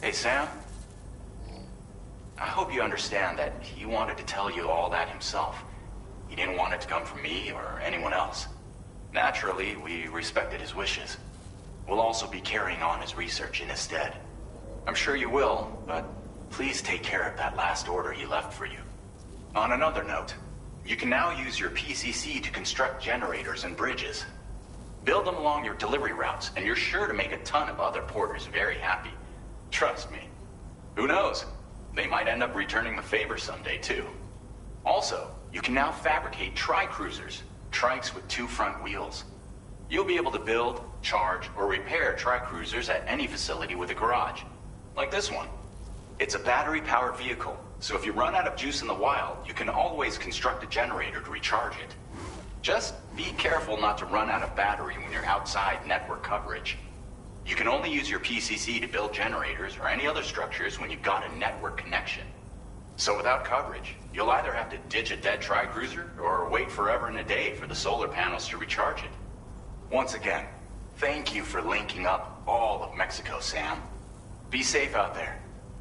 Hey, Sam. I hope you understand that he wanted to tell you all that himself. He didn't want it to come from me or anyone else. Naturally, we respected his wishes. We'll also be carrying on his research in his stead. I'm sure you will, but please take care of that last order he left for you. On another note, you can now use your PCC to construct generators and bridges. Build them along your delivery routes, and you're sure to make a ton of other porters very happy. Trust me. Who knows? They might end up returning the favor someday, too. Also, you can now fabricate tri-cruisers, trikes with 2 front wheels. You'll be able to build, charge, or repair tri-cruisers at any facility with a garage. Like this one. It's a battery-powered vehicle, so if you run out of juice in the wild, you can always construct a generator to recharge it. Just be careful not to run out of battery when you're outside network coverage. You can only use your PCC to build generators or any other structures when you've got a network connection. So without coverage, you'll either have to ditch a dead tri-cruiser or wait forever and a day for the solar panels to recharge it. Once again, thank you for linking up all of Mexico, Sam. Be safe out there,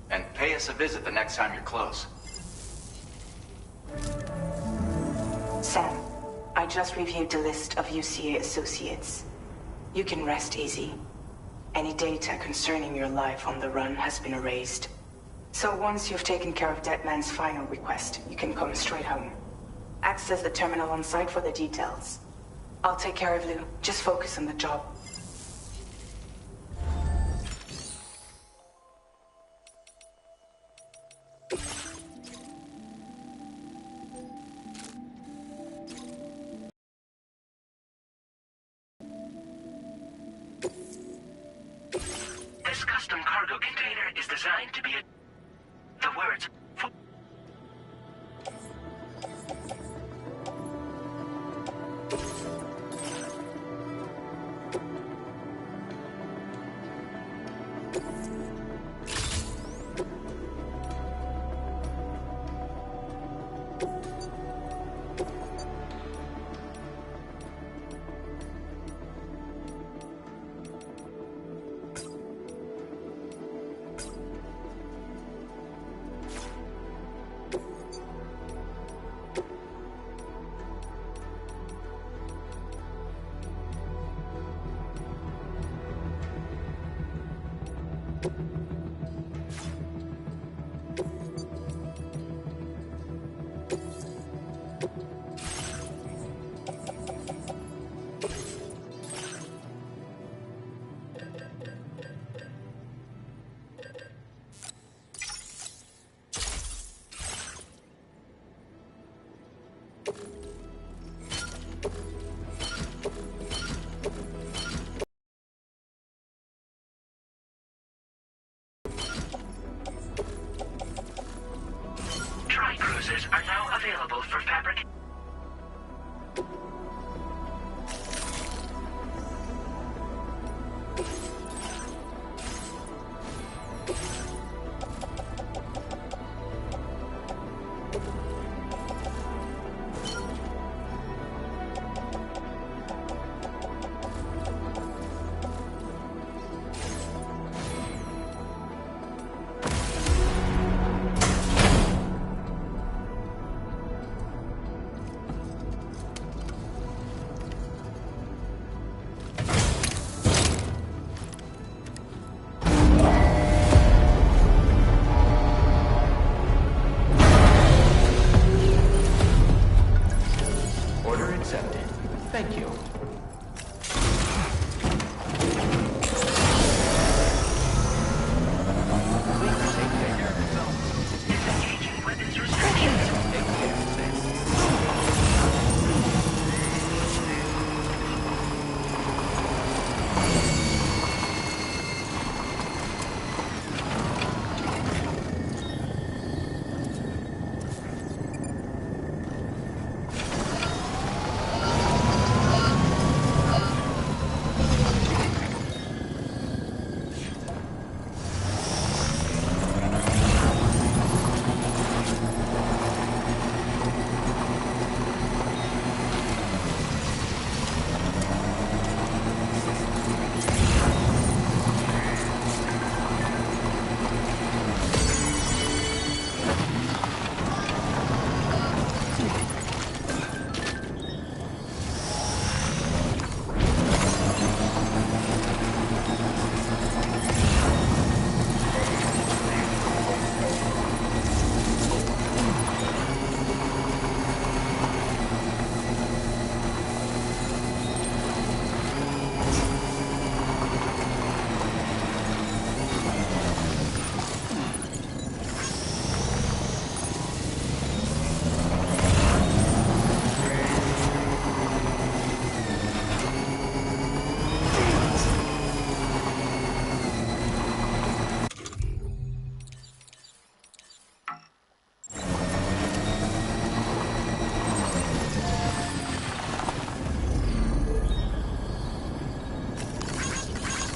and pay us a visit the next time you're close. Sam, I just reviewed the list of UCA associates. You can rest easy. Any data concerning your life on the run has been erased. So once you've taken care of Deadman's final request, you can come straight home. Access the terminal on site for the details. I'll take care of Lou. Just focus on the job. This custom cargo container is designed to be the words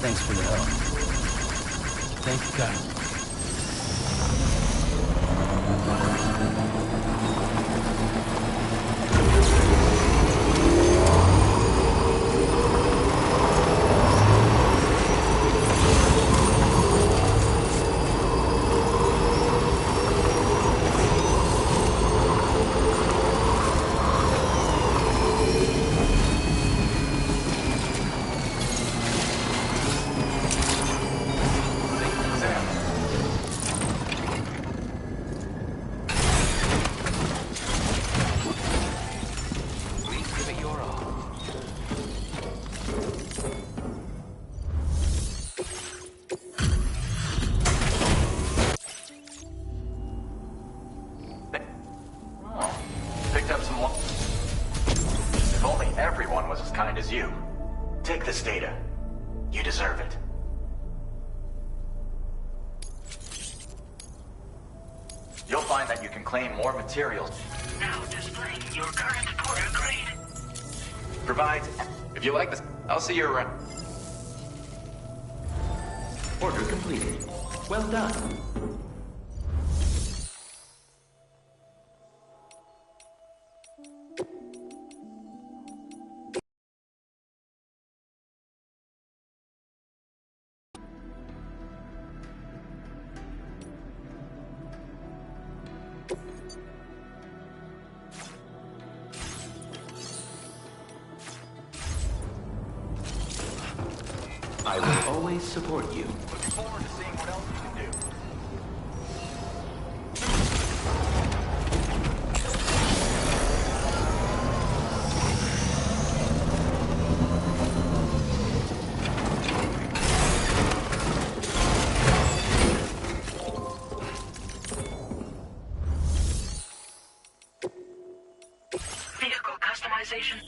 Thanks for the help. Thank you, Kyle. Take this data. You deserve it. You'll find that you can claim more materials. Now displaying your current porter grade. Provides... If you like this, I'll see you around. Order completed. Well done. I will always support you. Looking forward to seeing what else you can do. Vehicle customization.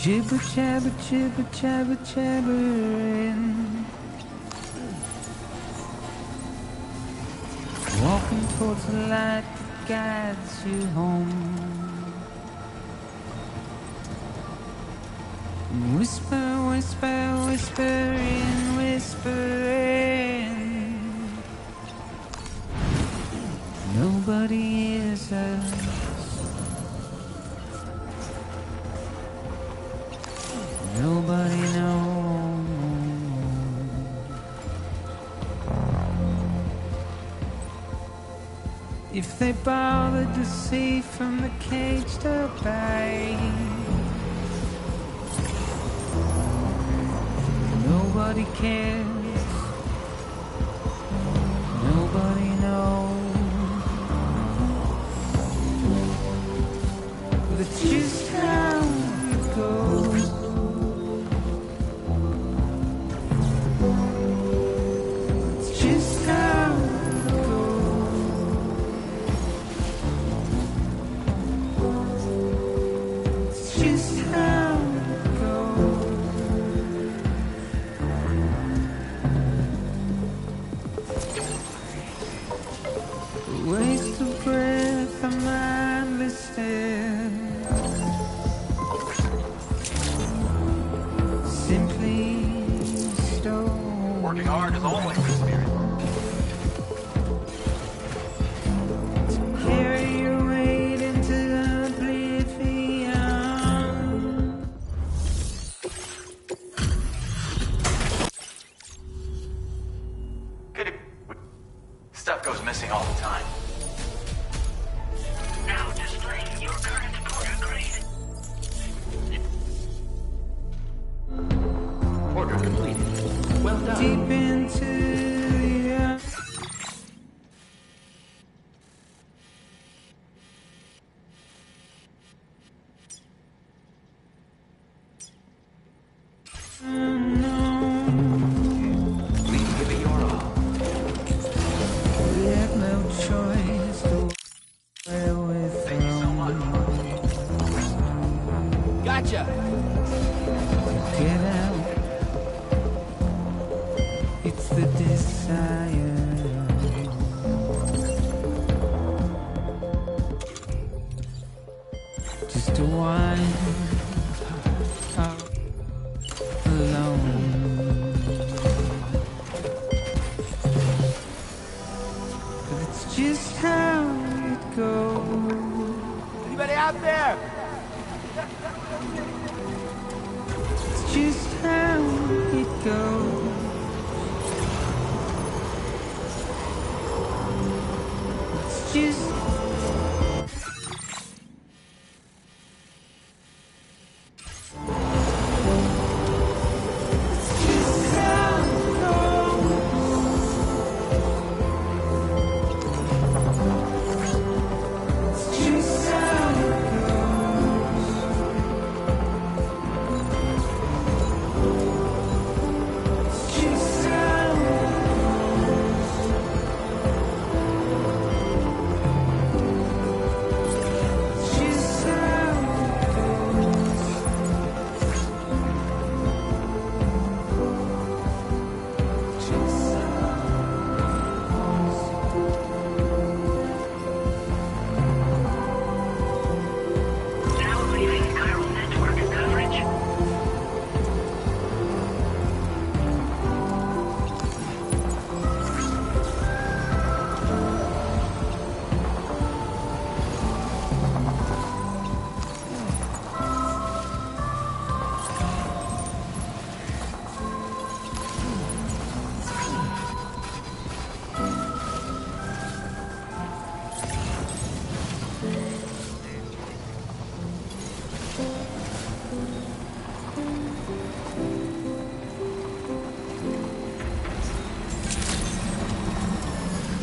Jibber jabber, jibber jabber, jabbering. Walking towards the light that guides you home. Whisper, whisper, whispering, whispering. Nobody hears us. Nobody knows. If they bothered to see from the cage to bay, nobody cares, nobody knows. That's just how it goes. It's just how it goes. It's just how it goes. A waste of breath, a mindless stare. Simply stone. Working hard as always, Spirit. Carry your weight into oblivion. Could it... Stuff goes missing all the time. Now displaying your current porter grade. Order completed. Well done. Deep into the unknown. Please give it your all. We had no choice to where we're Thank you so much. Gotcha. get out. It's the desire. Just to wind up alone. But it's just how it goes. Anybody out there? It's just how it goes. It's just how it goes. It's just how it goes. It's just how it's just how it goes. Just Now leaving chiral network coverage.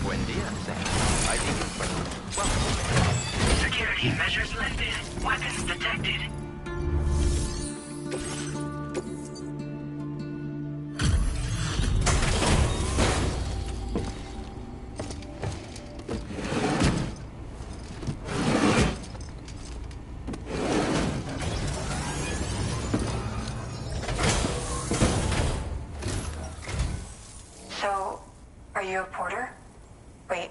Buen dia, Sam. ID confirmed. Welcome. Security measures lifted. Weapons detected. So, are you a porter? Wait,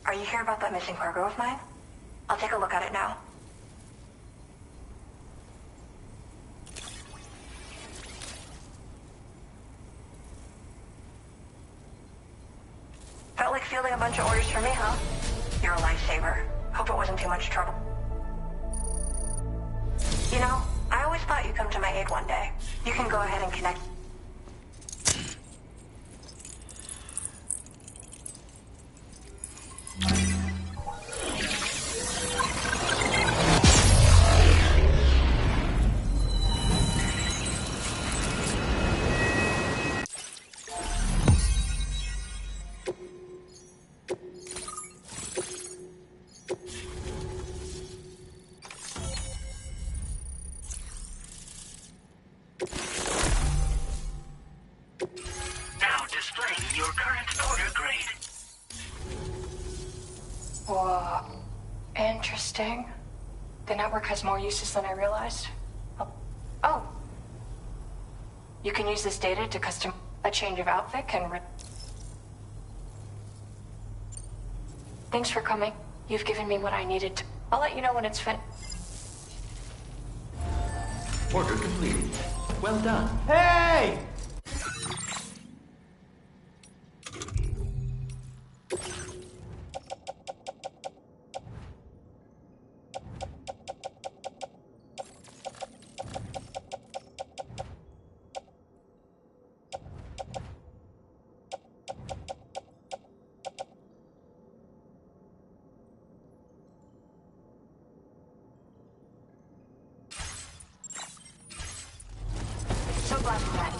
are you here about that missing cargo of mine? I'll take a look at it now. Felt like fielding a bunch of orders for me, huh? You're a lifesaver. Hope it wasn't too much trouble. You know, I always thought you'd come to my aid one day. You can go ahead and connect. your current porter grade. Whoa. Interesting. The network has more uses than I realized. Oh. You can use this data to custom a change of outfit can Thanks for coming. You've given me what I needed to. I'll let you know when it's finished. Order completed. Well done. Hey! So glad you met.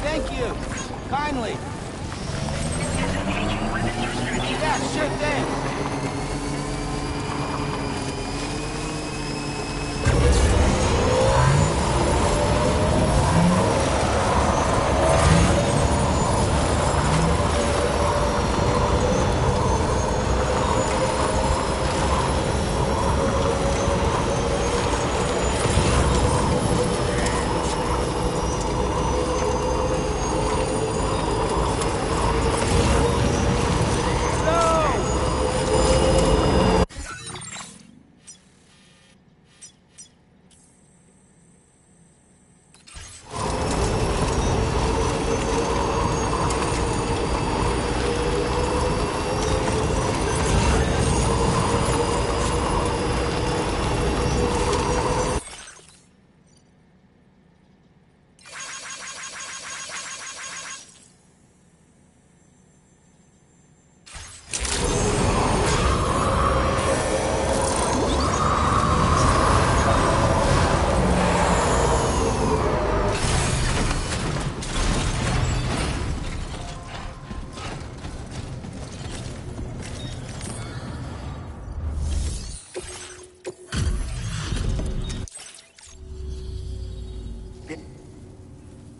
Thank you. Kindly. Disengaging weapons restrictions. Yeah, sure thing.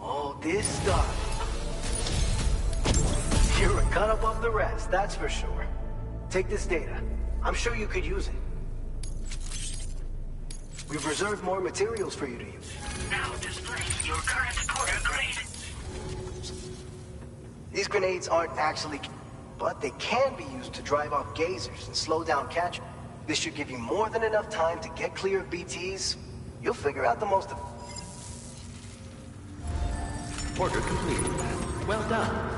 Oh, this stuff. You're a cut above the rest, that's for sure. Take this data. I'm sure you could use it. We've reserved more materials for you to use. Now display your current porter grade. These grenades aren't actually, but they can be used to drive off gazers and slow down catchers. This should give you more than enough time to get clear of BTs. You'll figure out the most of. Order completed. Well done.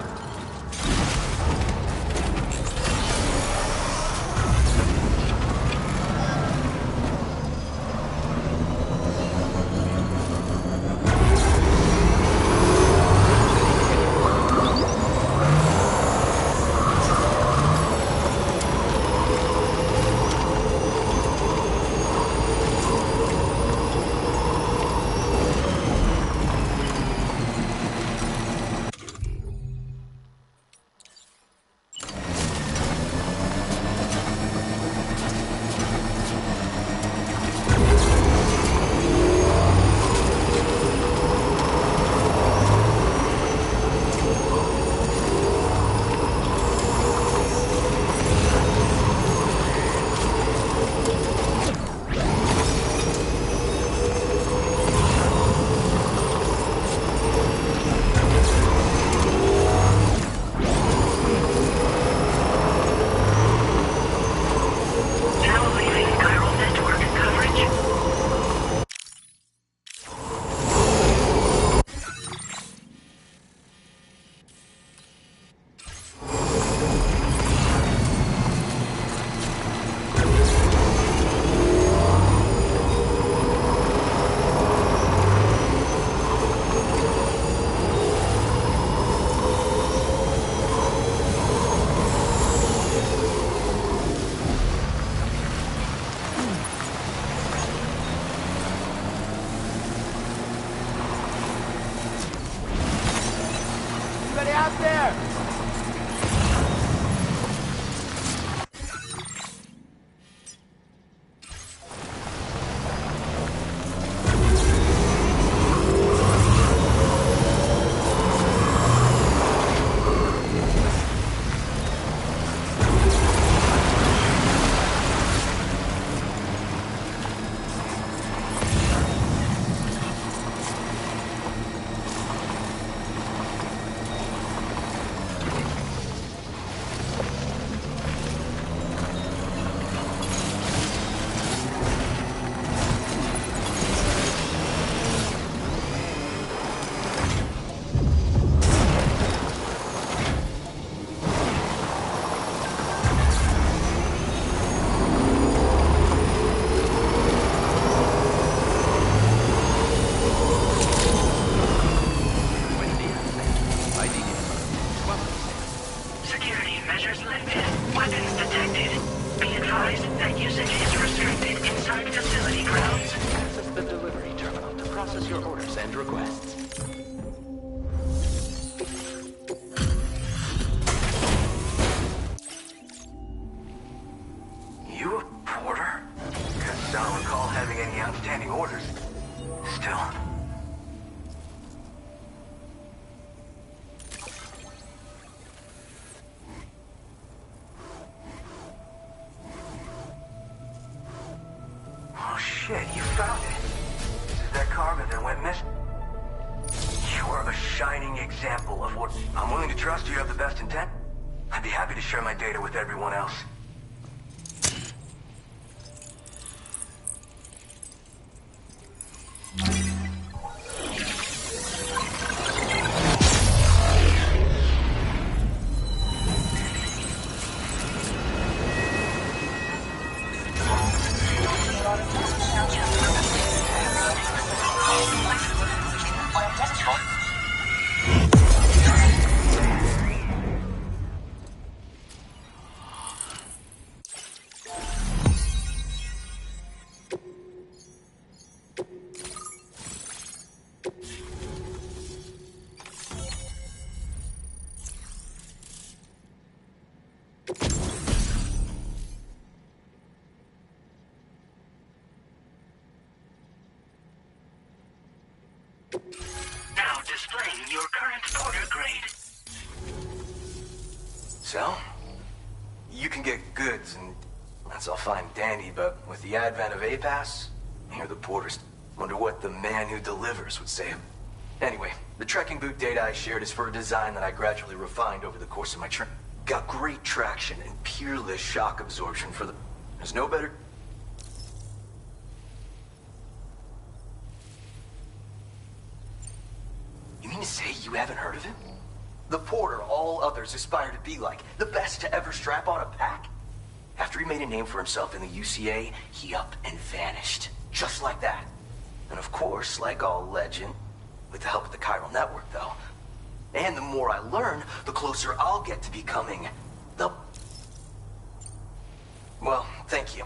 detected. Be advised that usage is restricted inside facility grounds. Access the delivery terminal to process your orders and requests. You a porter? Guess I don't recall having any outstanding orders. Still. Oh shit, you found it. This is that cargo that went missing. You are a shining example of what I'm willing to trust you have the best intent. I'd be happy to share my data with everyone else. Now displaying your current porter grade. So, you can get goods, and that's all fine and dandy, but with the advent of A-Pass, you're the porters. Wonder what the man who delivers would say. Anyway, the trekking boot data I shared is for a design that I gradually refined over the course of my trip. Got great traction and peerless shock absorption for the... There's no better... You mean to say you haven't heard of him? The porter all others aspire to be like, the best to ever strap on a pack? After he made a name for himself in the UCA, he up and vanished. Just like that. And of course, like all legend, with the help of the chiral network though. And the more I learn, the closer I'll get to becoming the... Well, thank you.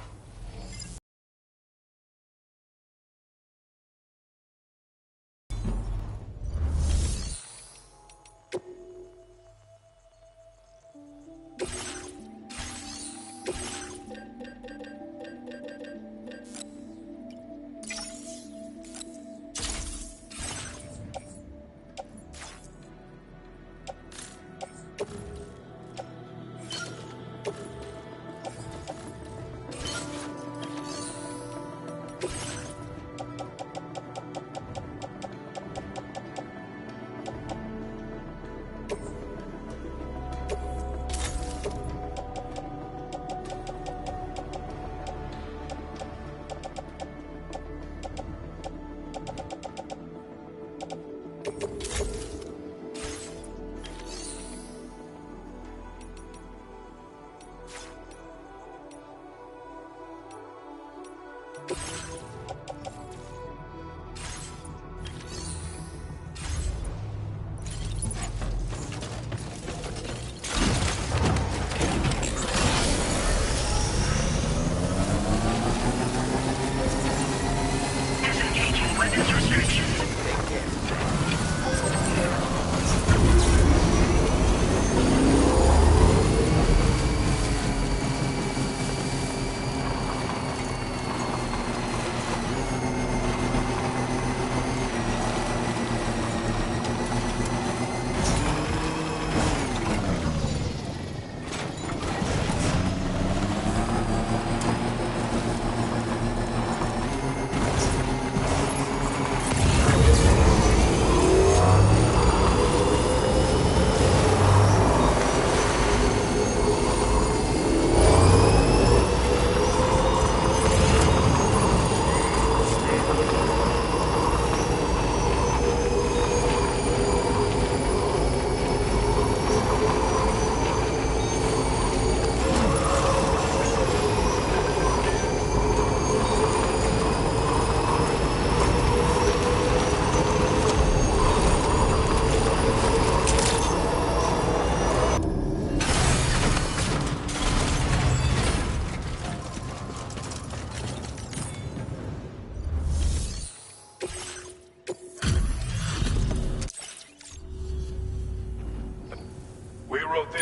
Disengaging weapons restrictions.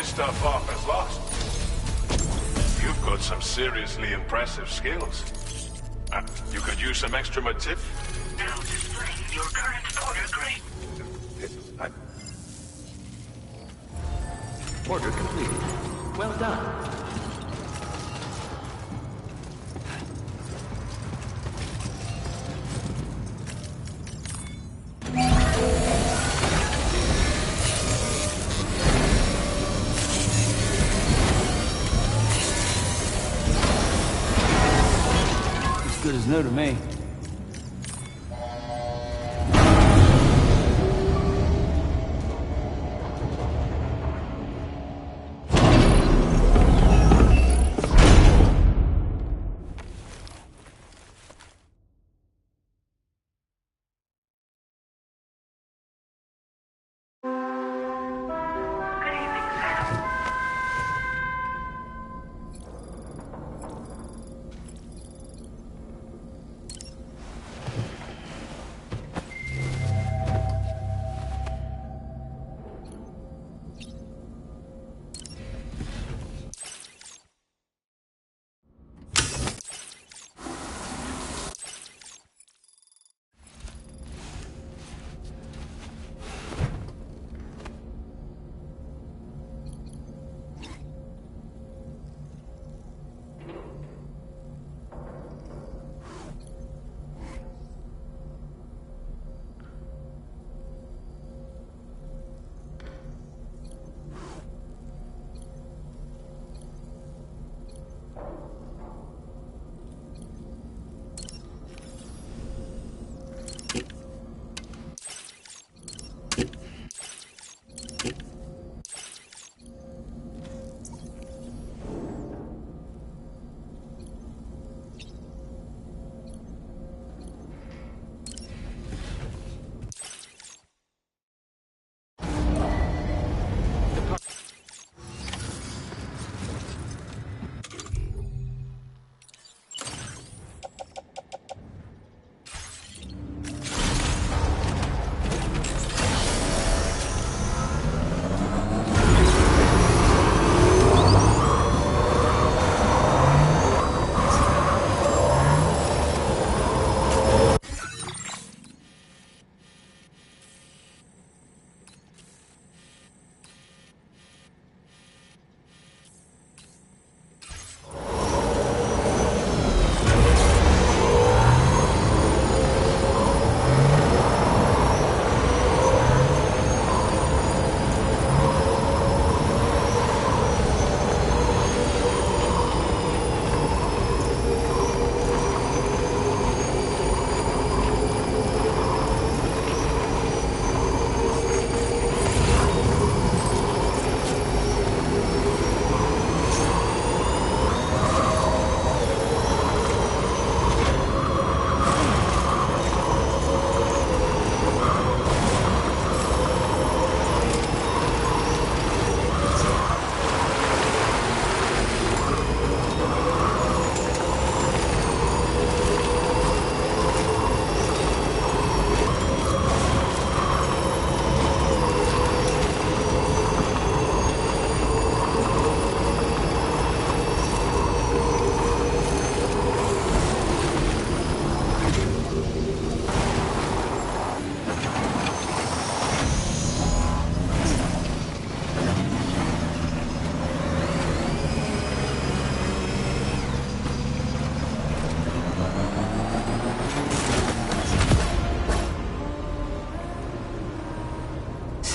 this stuff off as lost. You've got some seriously impressive skills. You could use some extra material. Now displaying your current order grade. Order completed. Well done. As good as new to me.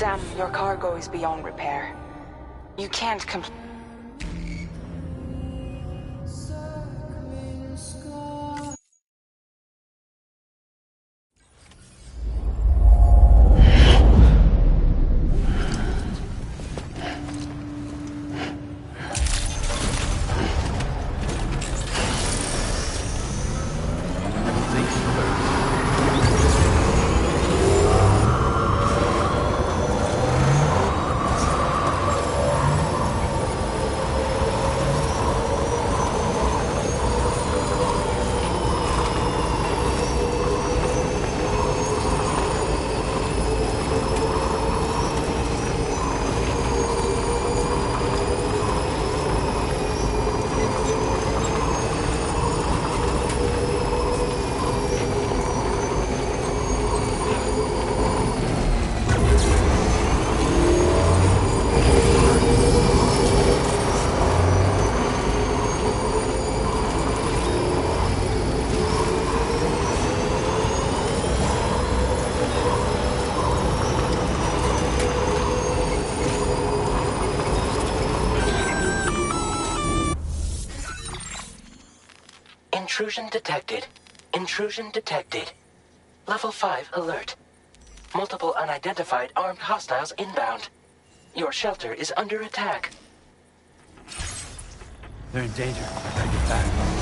Sam, your cargo is beyond repair. You can't complete. Intrusion detected. Intrusion detected. Level 5 alert. Multiple unidentified armed hostiles inbound. Your shelter is under attack. They're in danger. I gotta get back.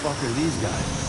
Fuck are these guys?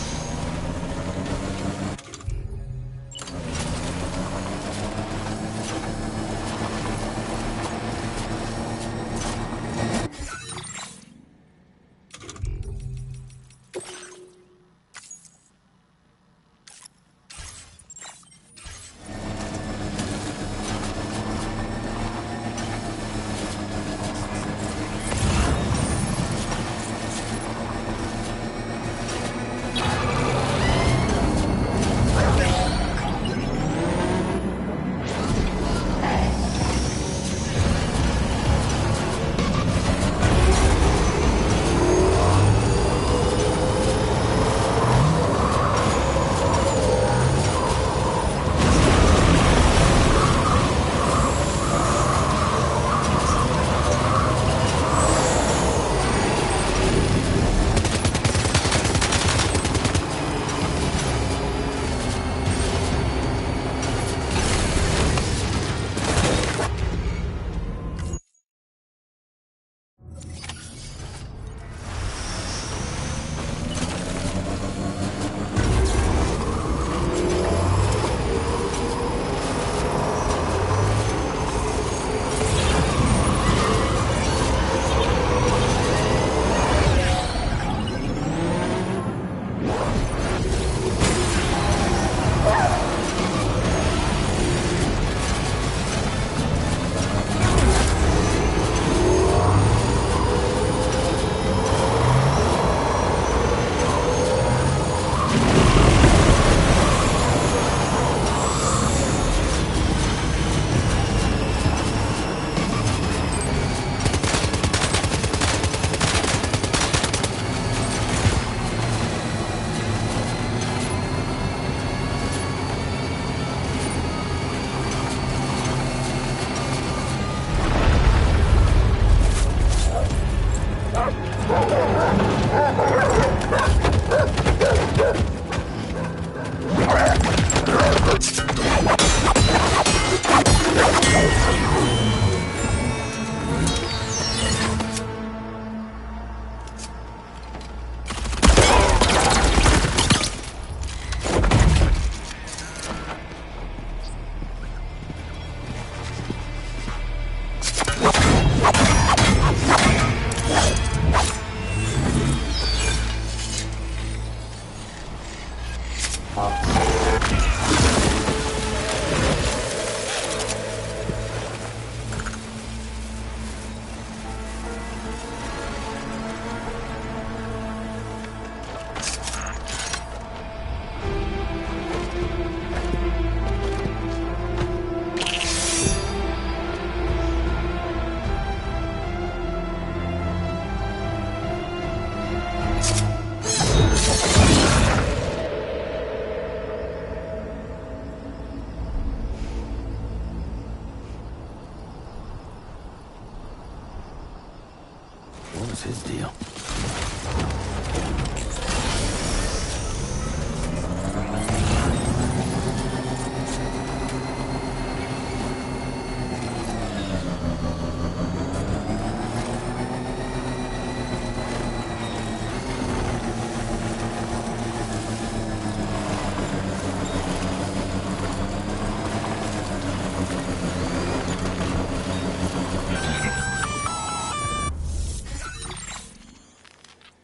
What was his deal?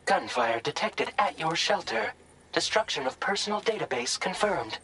Gunfire detected at your shelter. Destruction of personal database confirmed.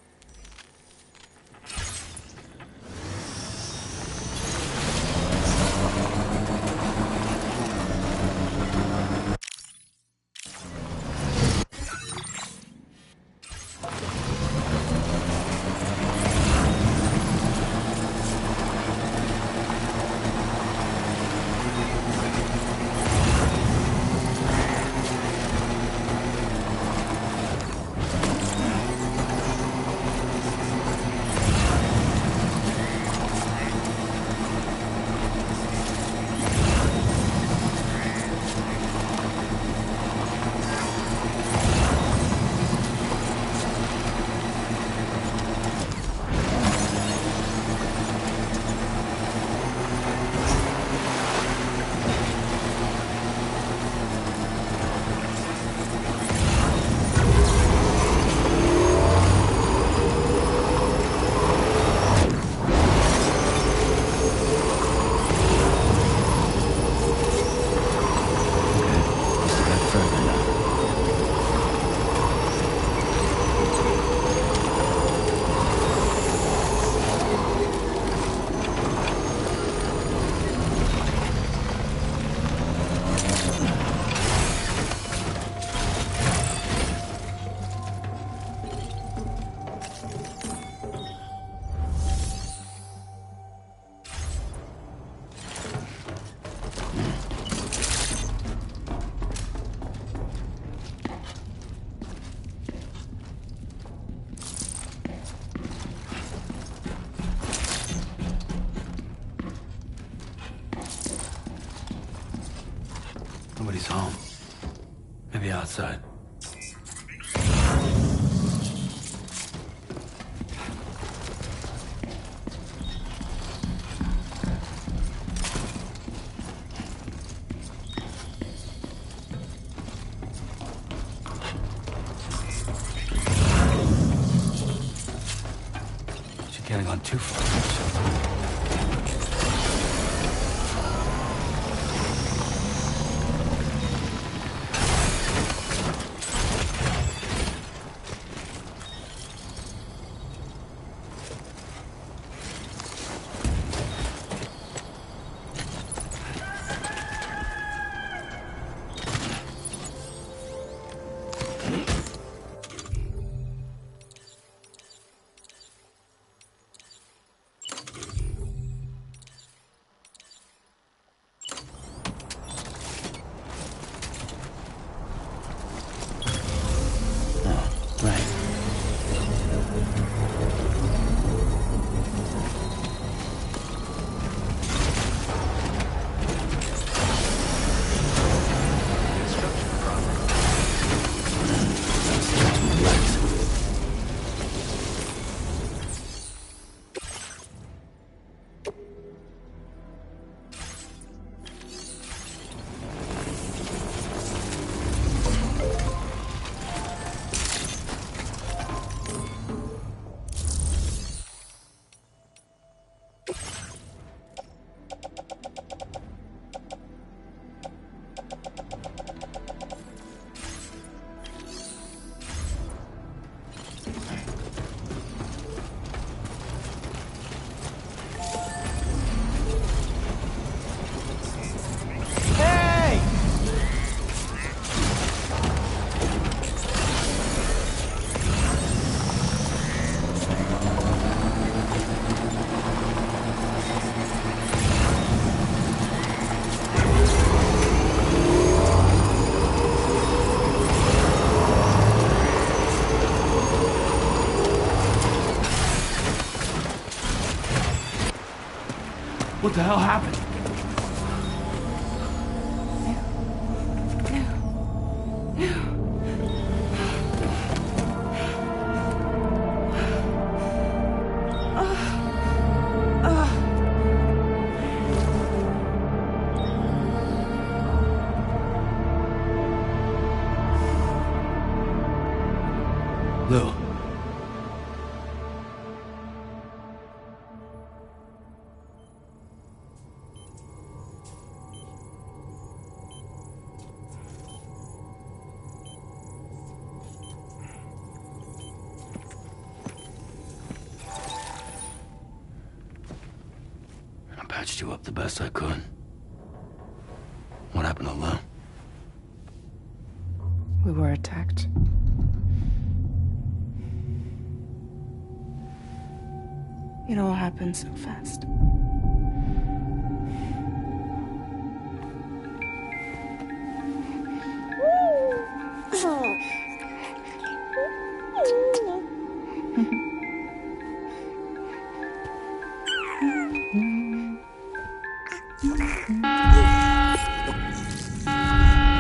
Nobody's home. Maybe outside. She's getting on too far. What the hell happened? Lou. I patched you up the best I could. What happened to Lou? We were attacked. It all happened so fast.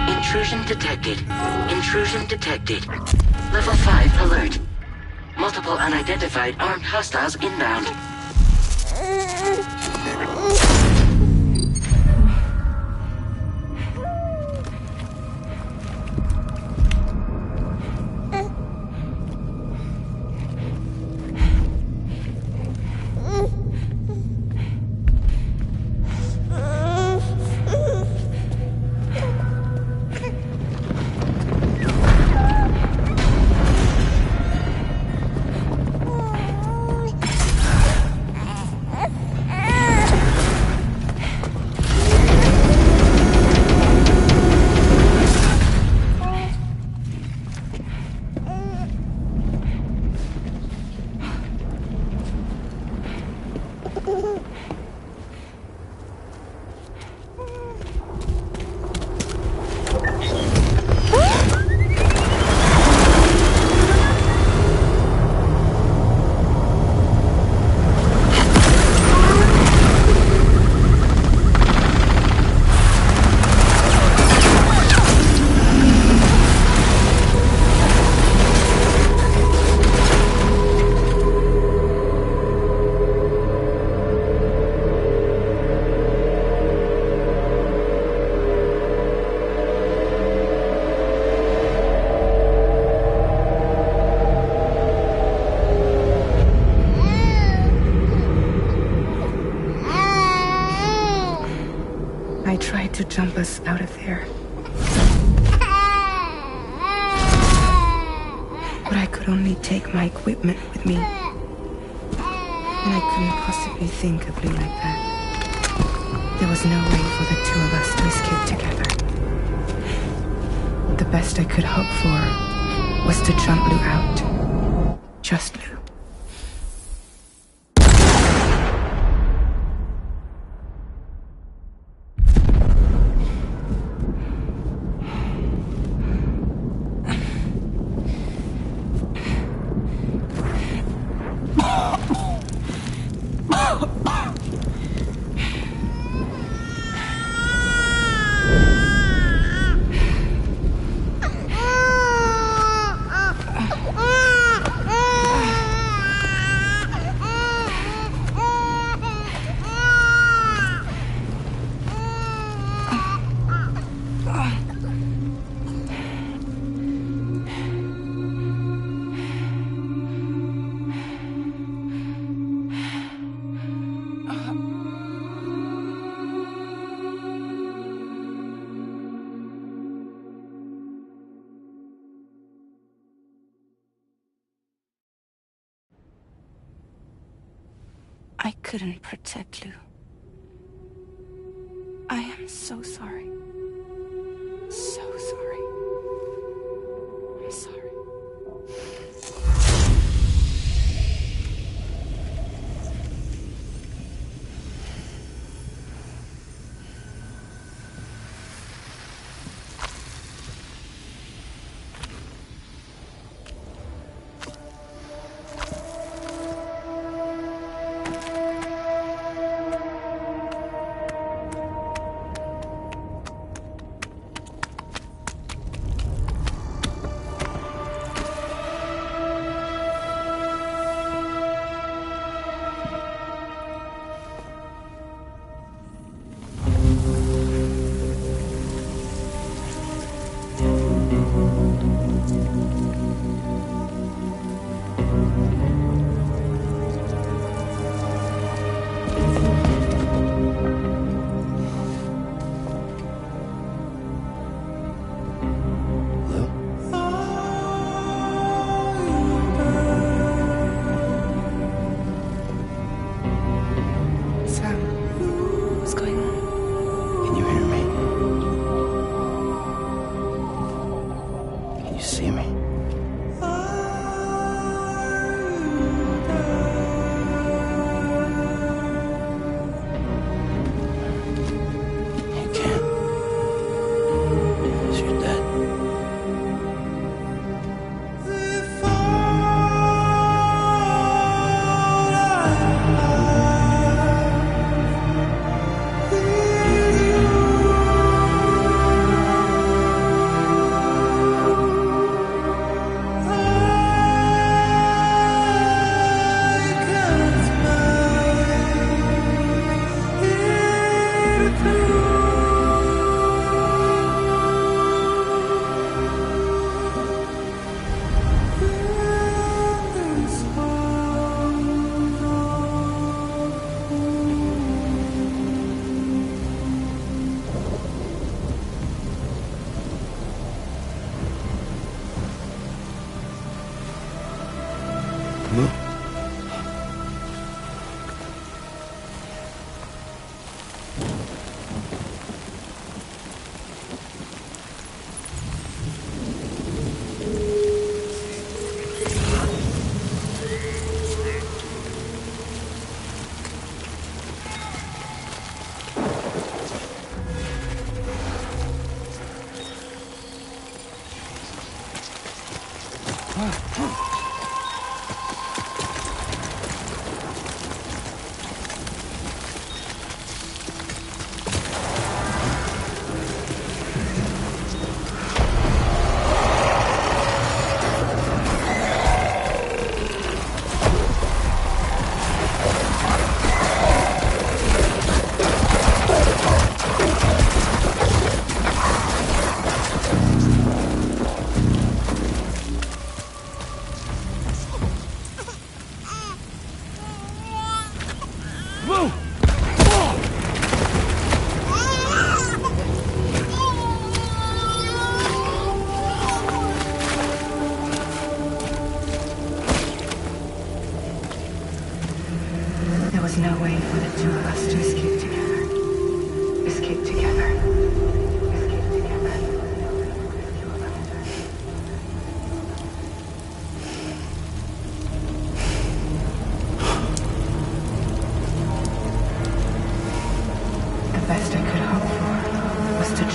Intrusion detected. Intrusion detected. Level 5 alert. Multiple unidentified armed hostiles inbound. jump us out of there. But I could only take my equipment with me. And I couldn't possibly think of Blue like that. There was no way for the two of us to escape together. The best I could hope for was to jump Blue out. Just Blue. I couldn't protect Lou. I am so sorry. So sorry. I'm sorry.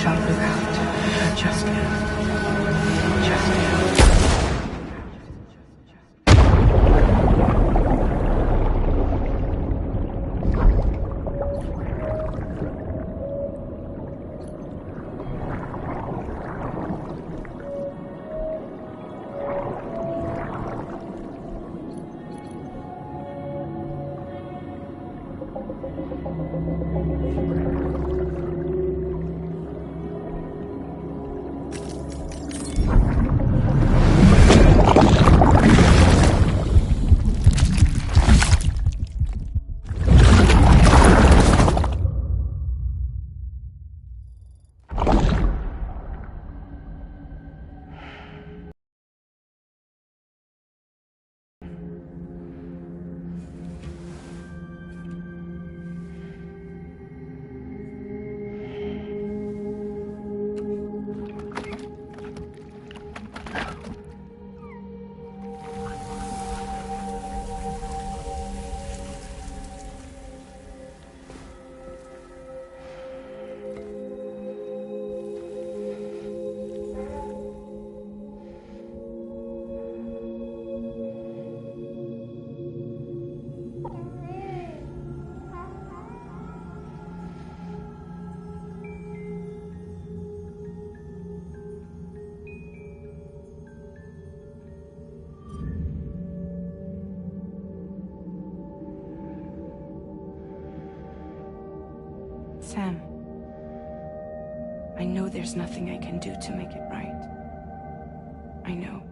on lookout. Just now. Just now. Sam, I know there's nothing I can do to make it right. I know.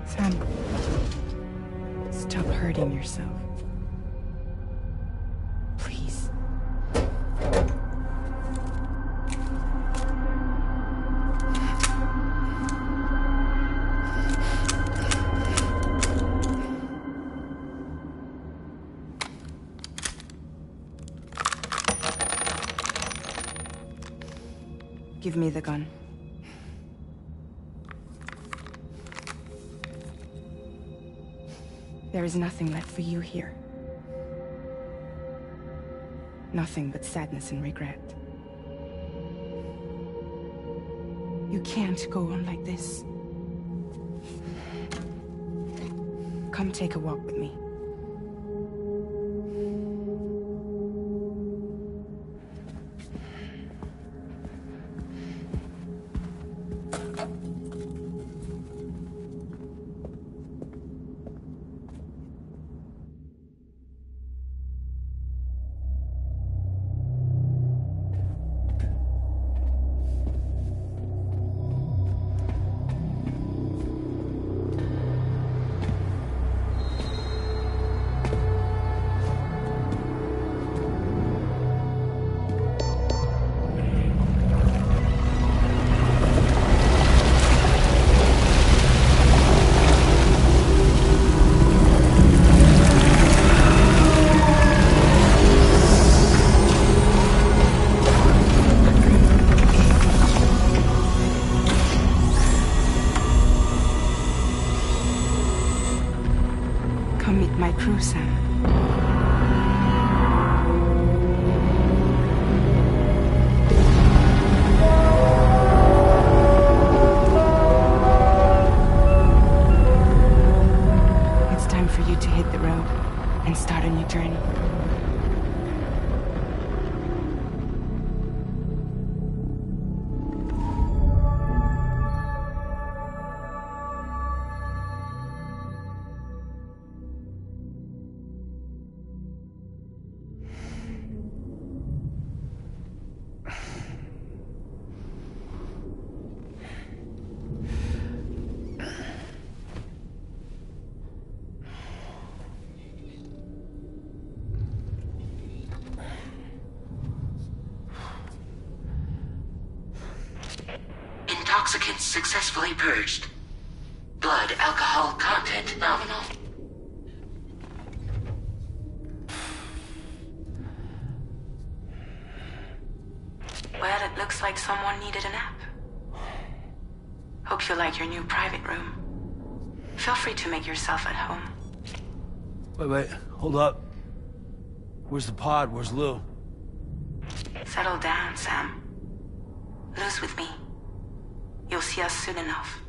Sam, stop hurting yourself. Please. Give me the gun. There is nothing left for you here. Nothing but sadness and regret. You can't go on like this. Come take a walk with me. Toxicants successfully purged. Blood alcohol content nominal. Well, it looks like someone needed a nap. Hope you like your new private room. Feel free to make yourself at home. Wait, hold up. Where's the pod? Where's Lou? Settle down, Sam. Lou's with me. You'll see us soon enough.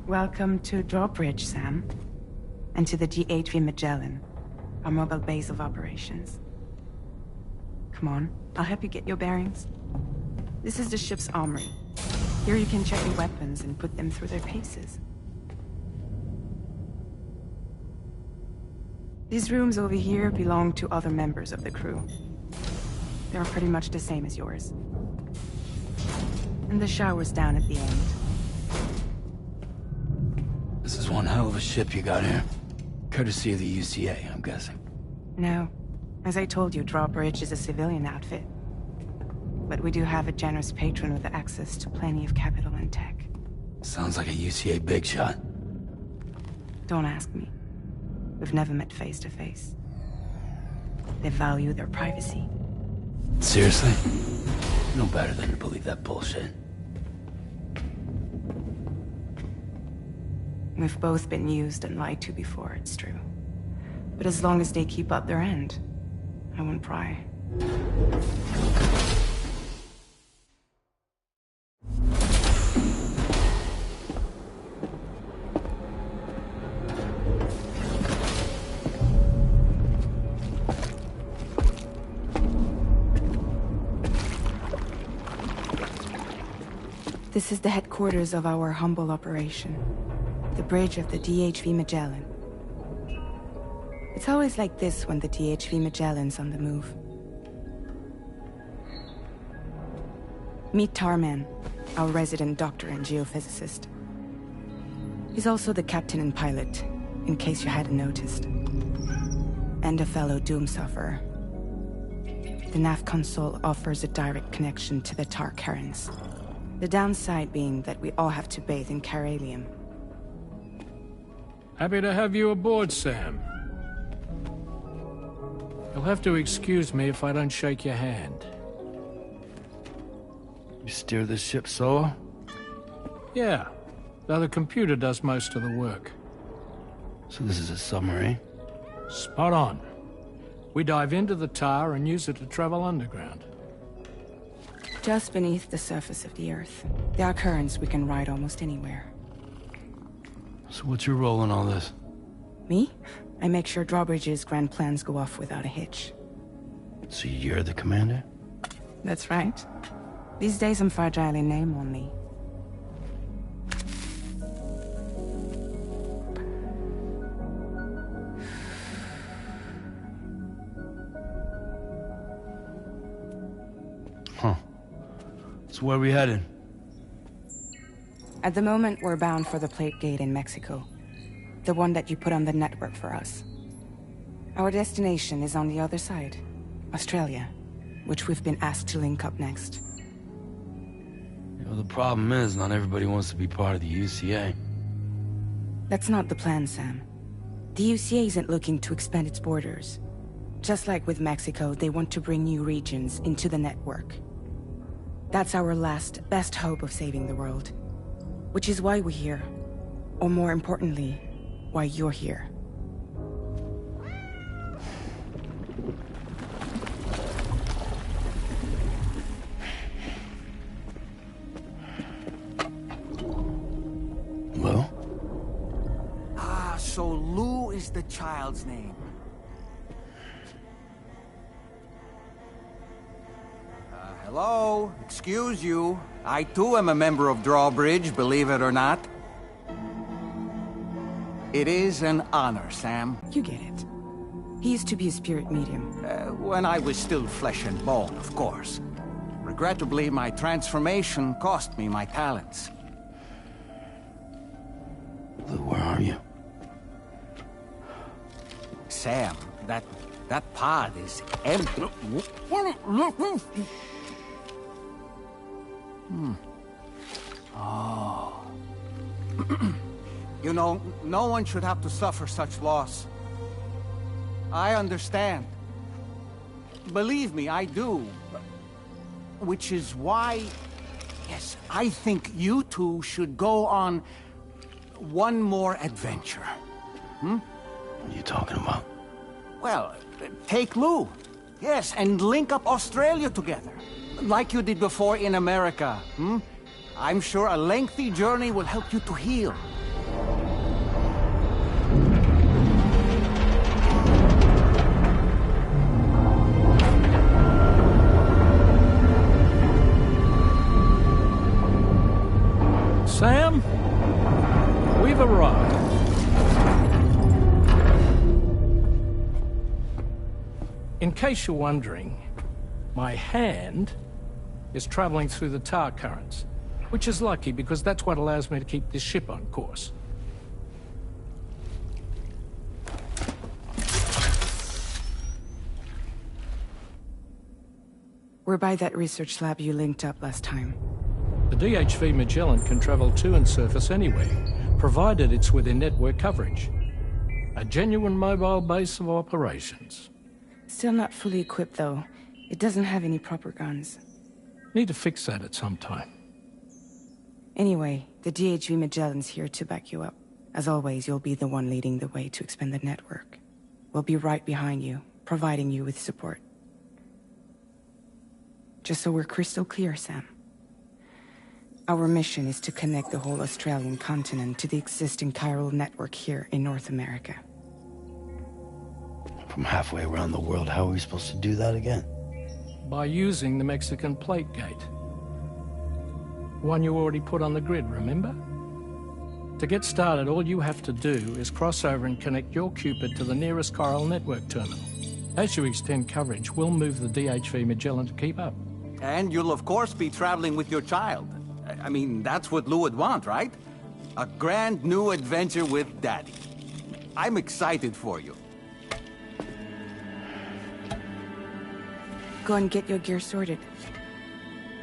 Welcome to Drawbridge, Sam. And to the DHV Magellan, our mobile base of operations. Come on, I'll help you get your bearings. This is the ship's armory. Here you can check your weapons and put them through their paces. These rooms over here belong to other members of the crew. They're pretty much the same as yours. And the shower's down at the end. This is one hell of a ship you got here. Courtesy of the UCA, I'm guessing. No. As I told you, Drawbridge is a civilian outfit. But we do have a generous patron with access to plenty of capital and tech. Sounds like a UCA big shot. Don't ask me. We've never met face to face. They value their privacy. Seriously? No better than to believe that bullshit. We've both been used and lied to before, it's true. But as long as they keep up their end, I won't pry. This is the headquarters of our humble operation. The bridge of the DHV Magellan. It's always like this when the DHV Magellan's on the move. Meet Tarman, our resident doctor and geophysicist. He's also the captain and pilot, in case you hadn't noticed. And a fellow doom sufferer. The nav console offers a direct connection to the Tar currents. The downside being that we all have to bathe in Caralium. Happy to have you aboard, Sam. You'll have to excuse me if I don't shake your hand. You steer this ship solo? Yeah, though the computer does most of the work. So this is a submarine? Spot on. We dive into the Tar and use it to travel underground. Just beneath the surface of the Earth, there are currents we can ride almost anywhere. So what's your role in all this? Me? I make sure Drawbridge's grand plans go off without a hitch. So you're the commander? That's right. These days I'm fragile in name only. Huh. So where are we headed? At the moment, we're bound for the plate gate in Mexico. The one that you put on the network for us. Our destination is on the other side, Australia, which we've been asked to link up next. You know, the problem is, not everybody wants to be part of the UCA. That's not the plan, Sam. The UCA isn't looking to expand its borders. Just like with Mexico, they want to bring new regions into the network. That's our last, best hope of saving the world. Which is why we're here. Or more importantly, why you're here. Well? Ah, so Lou is the child's name. Hello? Excuse you. I too am a member of Drawbridge, believe it or not. It is an honor, Sam. You get it. He used to be a spirit medium. When I was still flesh and bone, of course. Regrettably, my transformation cost me my talents. Lou, where are you? Sam, that pod is empty. Oh. You know, no one should have to suffer such loss. I understand. Believe me, I do. Which is why, yes, I think you two should go on one more adventure. What are you talking about? Well, take Lou. Yes, and link up Australia together. Like you did before in America. I'm sure a lengthy journey will help you to heal. Sam, we've arrived. In case you're wondering, my hand is traveling through the tar currents, which is lucky because that's what allows me to keep this ship on course. We're by that research lab you linked up last time. The DHV Magellan can travel to and surface anywhere, provided it's within network coverage. A genuine mobile base of operations. Still not fully equipped, though. It doesn't have any proper guns. Need to fix that at some time. Anyway, the DHV Magellan's here to back you up. As always, you'll be the one leading the way to expand the network. We'll be right behind you, providing you with support. Just so we're crystal clear, Sam. Our mission is to connect the whole Australian continent to the existing chiral network here in North America. From halfway around the world, how are we supposed to do that again? By using the Mexican plate gate. One you already put on the grid, remember? To get started, all you have to do is cross over and connect your Cupid to the nearest chiral network terminal. As you extend coverage, we'll move the DHV Magellan to keep up. And you'll of course be traveling with your child. I mean, that's what Lou would want, right? A grand new adventure with Daddy. I'm excited for you. Go and get your gear sorted.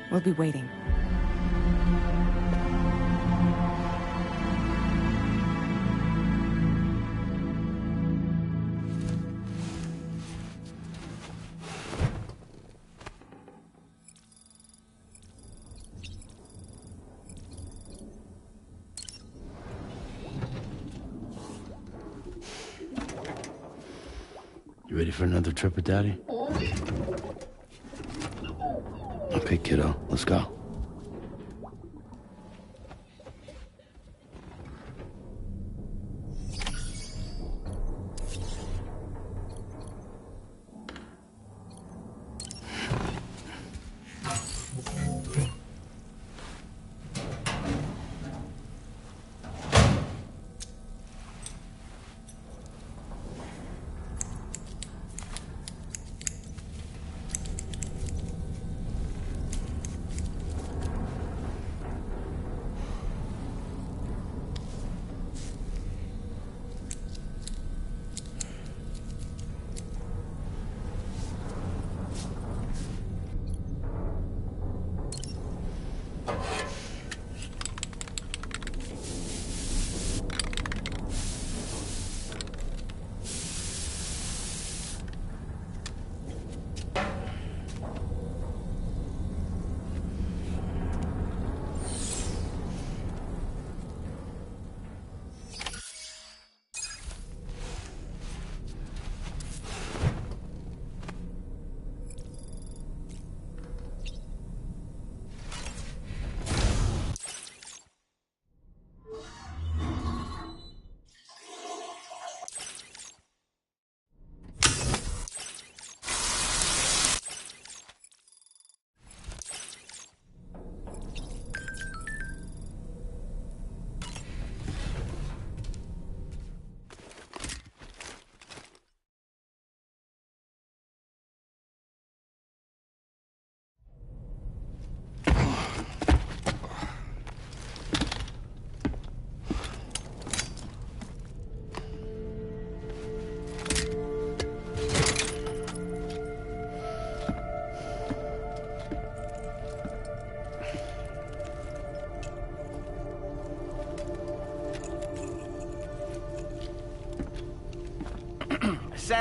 We'll be waiting. You ready for another trip with Daddy? Okay, kiddo, let's go.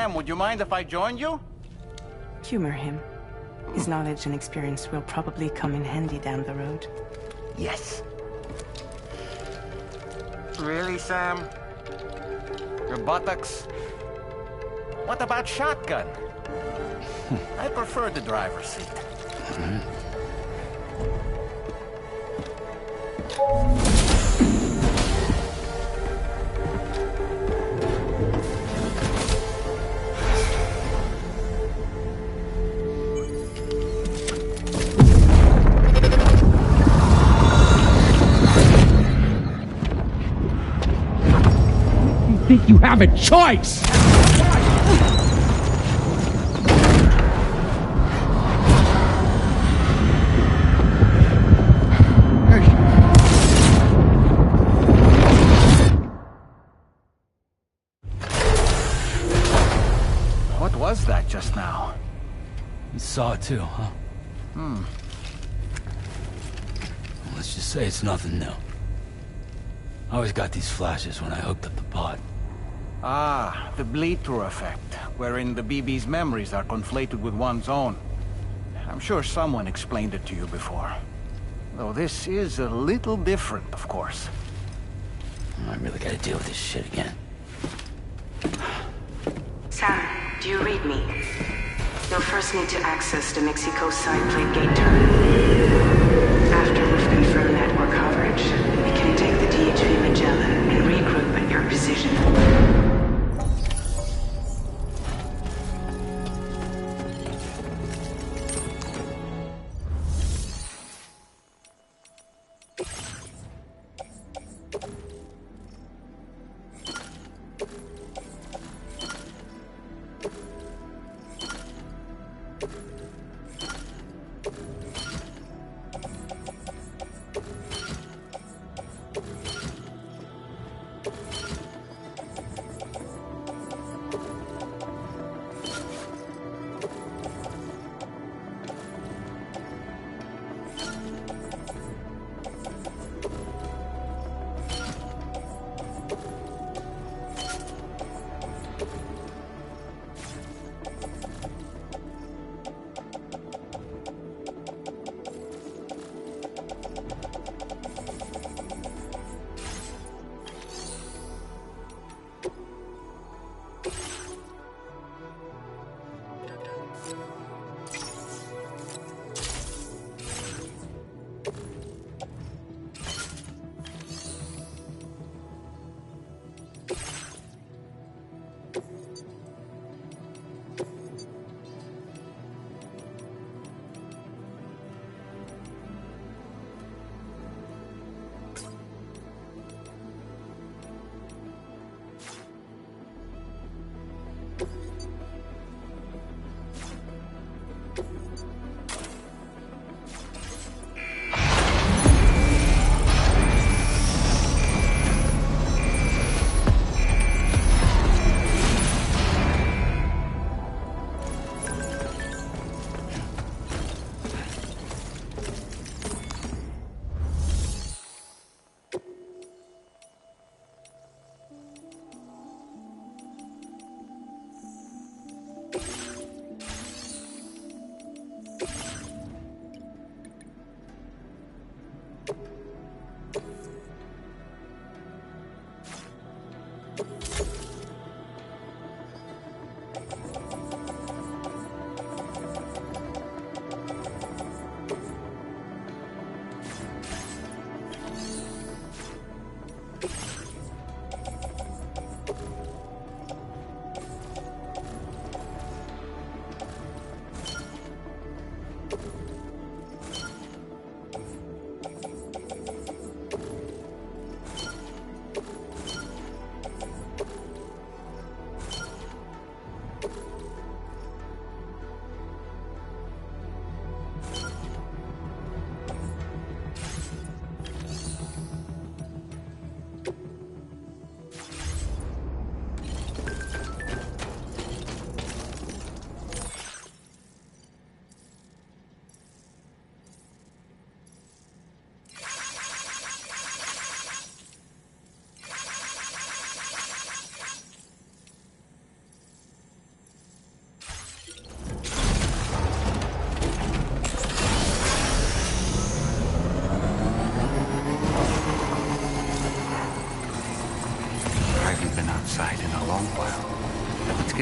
Sam, would you mind if I joined you? Humor him. His knowledge and experience will probably come in handy down the road. Yes. Really, Sam? Your buttocks? What about shotgun? I prefer the driver's seat. You think you have a choice? What was that just now? You saw it too, huh? Let's just say it's nothing new. I always got these flashes when I hooked up the pod. Ah, the bleed-through effect, wherein the BB's memories are conflated with one's own. I'm sure someone explained it to you before. Though this is a little different, of course. I really gotta deal with this shit again. Sam, do you read me? You'll first need to access the Mexico side plate gate terminal. After we've confirmed network coverage, we can take the DHV Magellan and regroup at your position.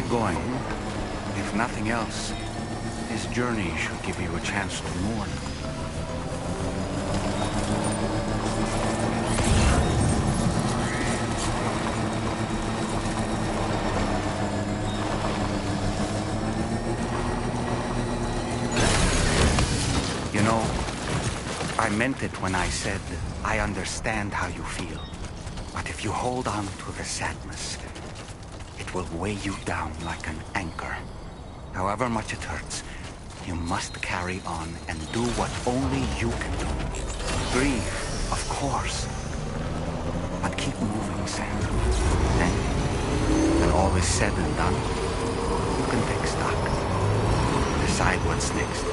get going. If nothing else, this journey should give you a chance to mourn. You know, I meant it when I said I understand how you feel. But if you hold on to the sadness, it will weigh you down like an anchor. However much it hurts, you must carry on and do what only you can do. Grieve, of course. But keep moving, Sam. Then, when all is said and done, you can take stock. Decide what's next.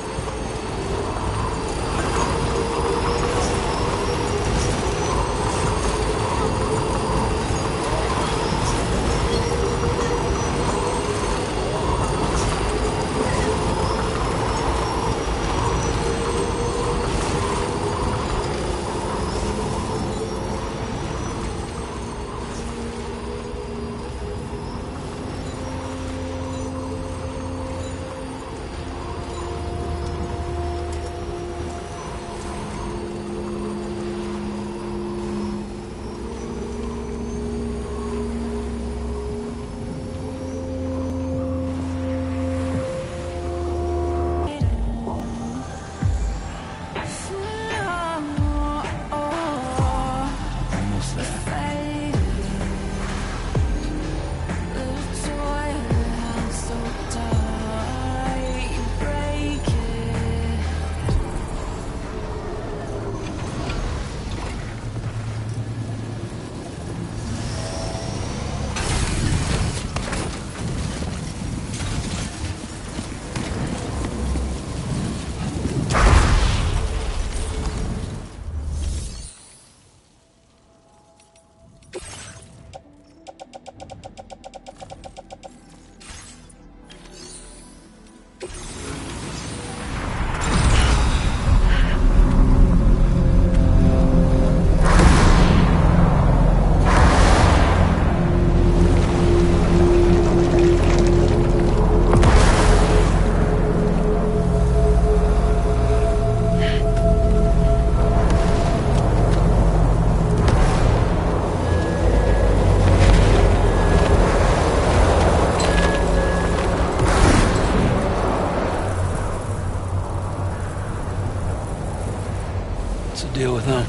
Deal with them.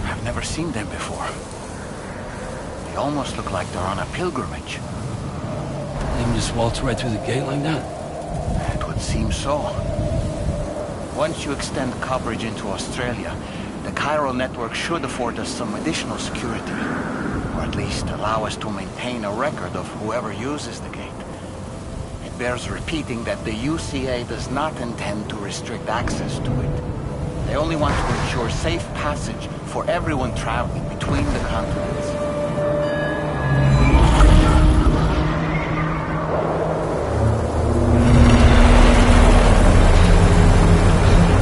I've never seen them before. They almost look like they're on a pilgrimage. They can just waltz right through the gate like that? It would seem so. Once you extend coverage into Australia, the chiral network should afford us some additional security. Or at least allow us to maintain a record of whoever uses the gate. It bears repeating that the UCA does not intend to restrict access to it. They only want to ensure safe passage for everyone traveling between the continents.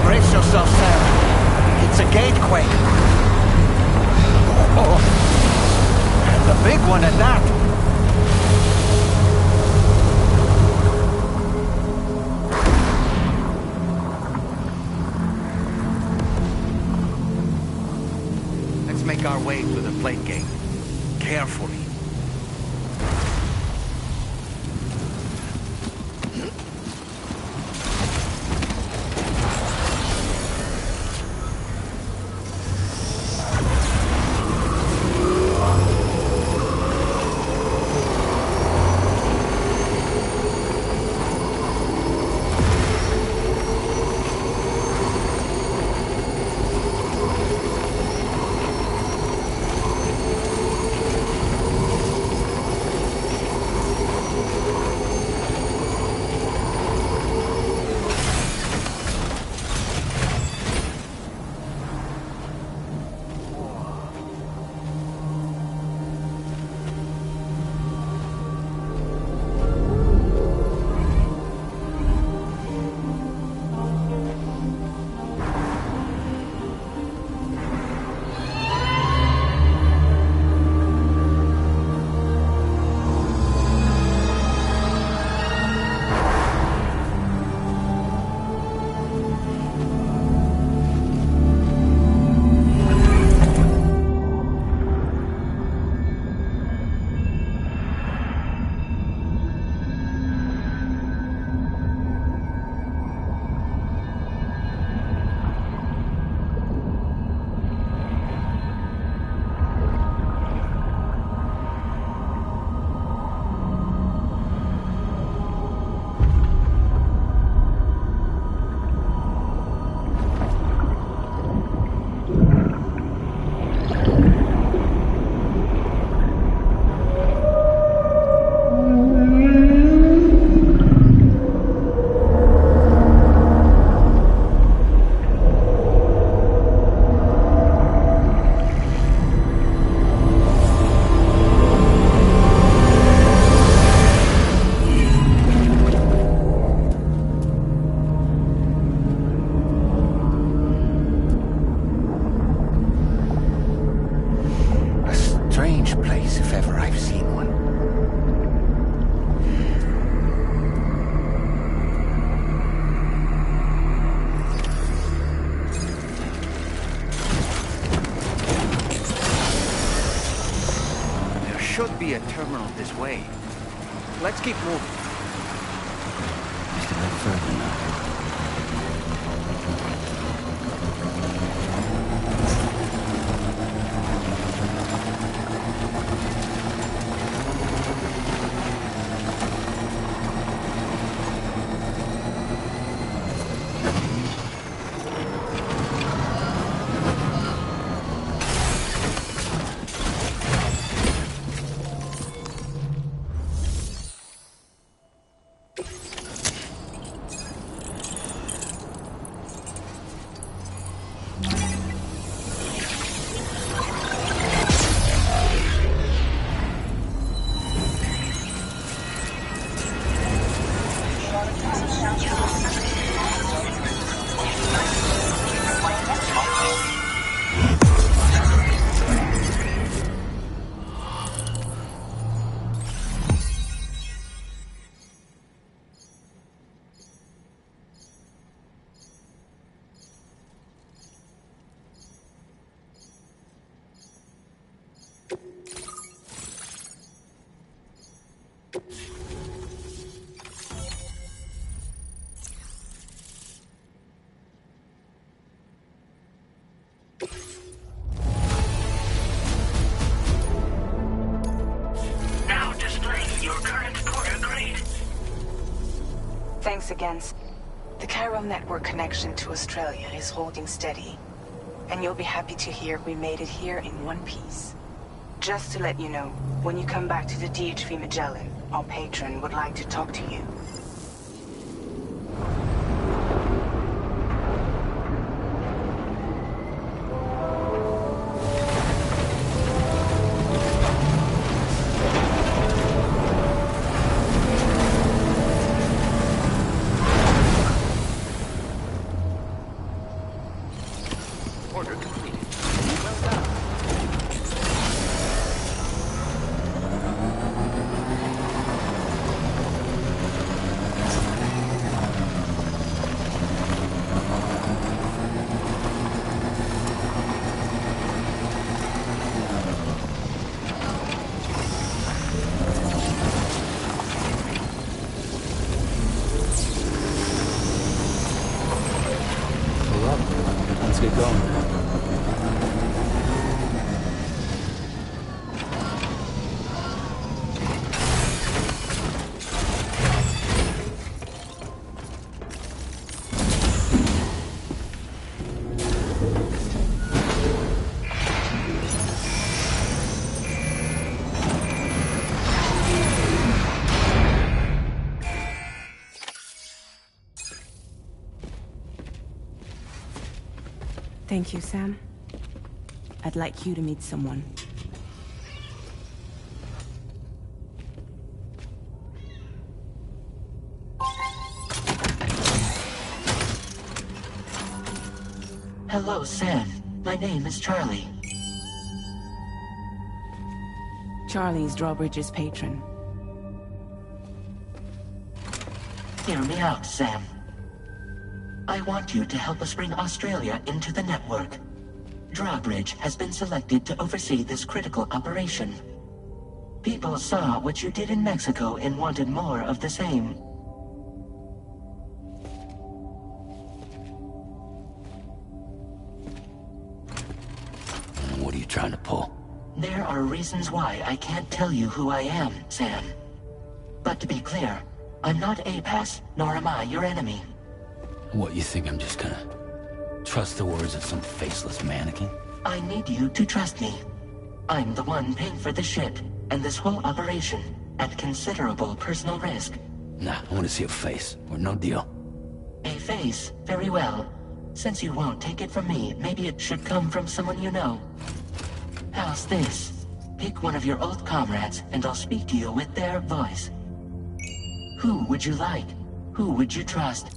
Brace yourself, Sam. It's a gatequake. Oh, and a big one at that. Make our way to the plate gate. Carefully. be a terminal this way. Let's keep moving. Just a bit further now. Thanks again. The Chiral network connection to Australia is holding steady. And you'll be happy to hear we made it here in one piece. Just to let you know, when you come back to the DHV Magellan, our patron would like to talk to you. Let's get going. Thank you, Sam. I'd like you to meet someone. Hello, Sam. My name is Charlie. Charlie's Drawbridge's patron. Hear me out, Sam. I want you to help us bring Australia into the network. Drawbridge has been selected to oversee this critical operation. People saw what you did in Mexico and wanted more of the same. What are you trying to pull? There are reasons why I can't tell you who I am, Sam. But to be clear, I'm not APAS, nor am I your enemy. What, you think I'm just gonna trust the words of some faceless mannequin? I need you to trust me. I'm the one paying for the ship and this whole operation at considerable personal risk. Nah, I want to see a face, or no deal. A face? Very well. Since you won't take it from me, maybe it should come from someone you know. How's this? Pick one of your old comrades, and I'll speak to you with their voice. Who would you like? Who would you trust?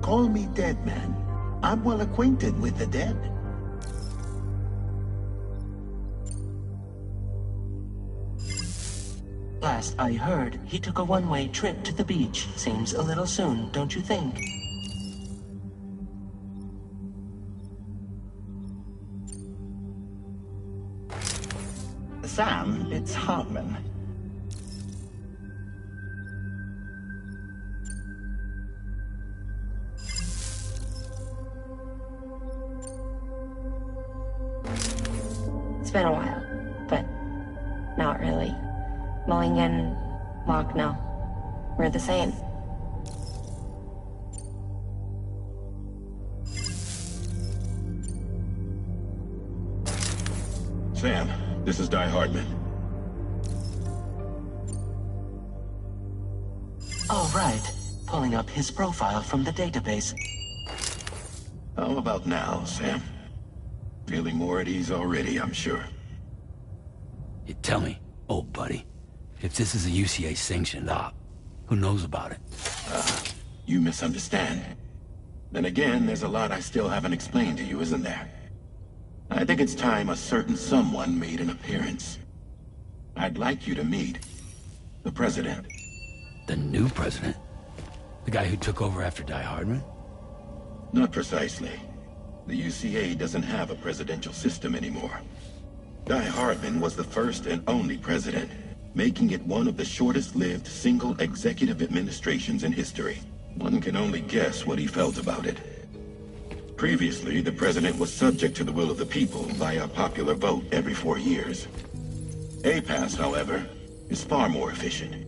Call me Dead Man. I'm well acquainted with the dead. Last I heard, he took a one-way trip to the beach. Seems a little soon, don't you think? Sam, it's Hartman. It's been a while, but not really. Mulligan, Locke, no. We're the same. Sam, this is Die Hardman. Oh, right. Pulling up his profile from the database. How about now, Sam? Feeling more at ease already, I'm sure. You tell me, old buddy, if this is a UCA-sanctioned op, who knows about it? You misunderstand. Then again, there's a lot I still haven't explained to you, isn't there? I think it's time a certain someone made an appearance. I'd like you to meet the President. The new president? The guy who took over after Die Hardman? Not precisely. The UCA doesn't have a presidential system anymore. Die Hardman was the first and only president, making it one of the shortest-lived single executive administrations in history. One can only guess what he felt about it. Previously, the president was subject to the will of the people via a popular vote every 4 years. APAS, however, is far more efficient.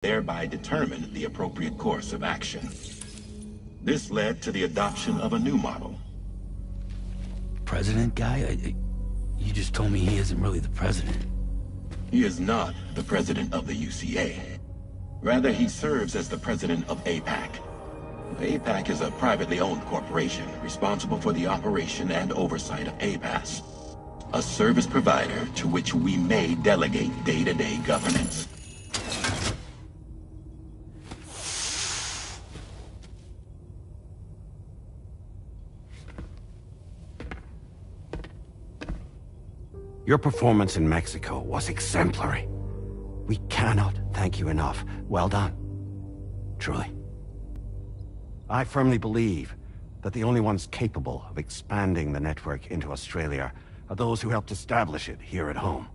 Thereby determine the appropriate course of action. This led to the adoption of a new model. President guy? You just told me he isn't really the president. He is not the president of the UCA. Rather, he serves as the president of APAC. APAC is a privately owned corporation responsible for the operation and oversight of APAS, a service provider to which we may delegate day-to-day governance. Your performance in Mexico was exemplary. We cannot thank you enough. Well done. Truly. I firmly believe that the only ones capable of expanding the network into Australia are those who helped establish it here at home.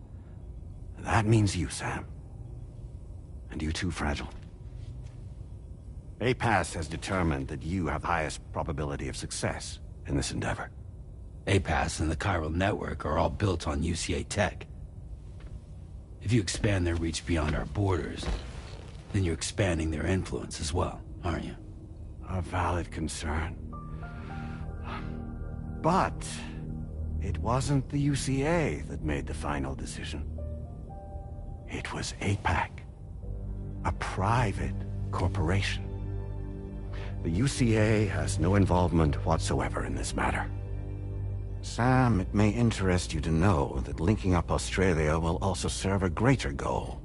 That means you, Sam. And you too, Fragile. APAS has determined that you have the highest probability of success in this endeavor. APAS and the chiral network are all built on UCA tech. If you expand their reach beyond our borders, then you're expanding their influence as well, aren't you? A valid concern. But it wasn't the UCA that made the final decision. It was APAC, a private corporation. The UCA has no involvement whatsoever in this matter. Sam, it may interest you to know that linking up Australia will also serve a greater goal.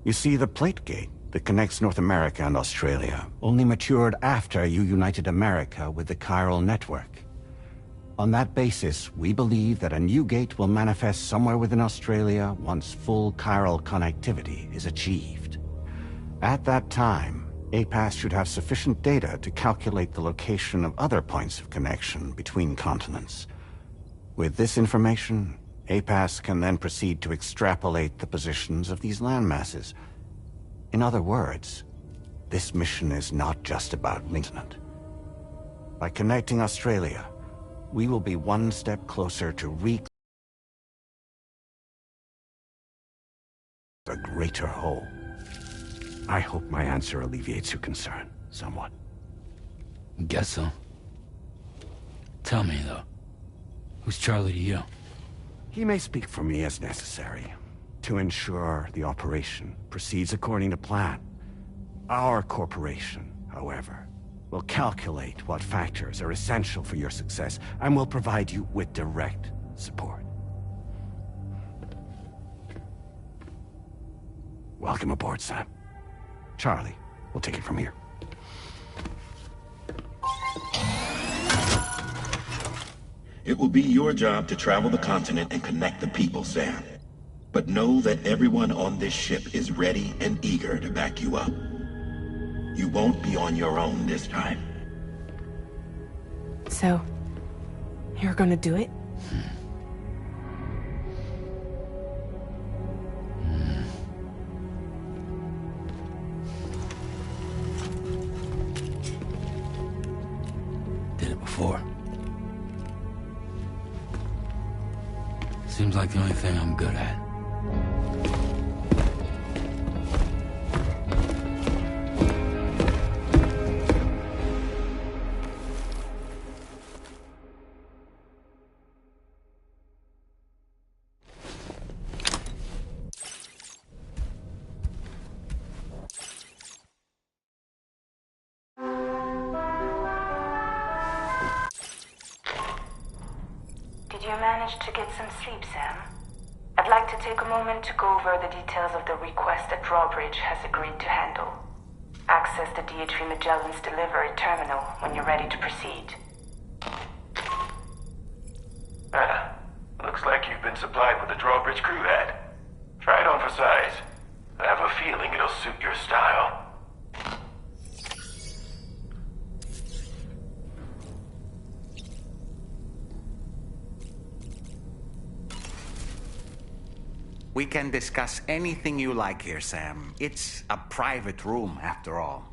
You see, the plate gate that connects North America and Australia only matured after you united America with the chiral network. On that basis, we believe that a new gate will manifest somewhere within Australia once full chiral connectivity is achieved. At that time, APAS should have sufficient data to calculate the location of other points of connection between continents. With this information, APAS can then proceed to extrapolate the positions of these landmasses. In other words, this mission is not just about continent. By connecting Australia, we will be one step closer to a greater whole. I hope my answer alleviates your concern somewhat. Guess so. Tell me, though. Who's Charlie to you? He may speak for me as necessary, to ensure the operation proceeds according to plan. Our corporation, however, will calculate what factors are essential for your success and will provide you with direct support. Welcome aboard, Sam. Charlie, we'll take it from here. It will be your job to travel the continent and connect the people, Sam. But know that everyone on this ship is ready and eager to back you up. You won't be on your own this time. So, you're gonna do it? Did it before. Seems like the only thing I'm good at. Did you manage to get some sleep, Sam? I'd like to take a moment to go over the details of the request that Drawbridge has agreed to handle. Access the DHV Magellan's delivery terminal when you're ready to proceed. Looks like you've been supplied with the Drawbridge crew head. Try it on for size. I have a feeling it'll suit your style. We can discuss anything you like here, Sam. It's a private room, after all.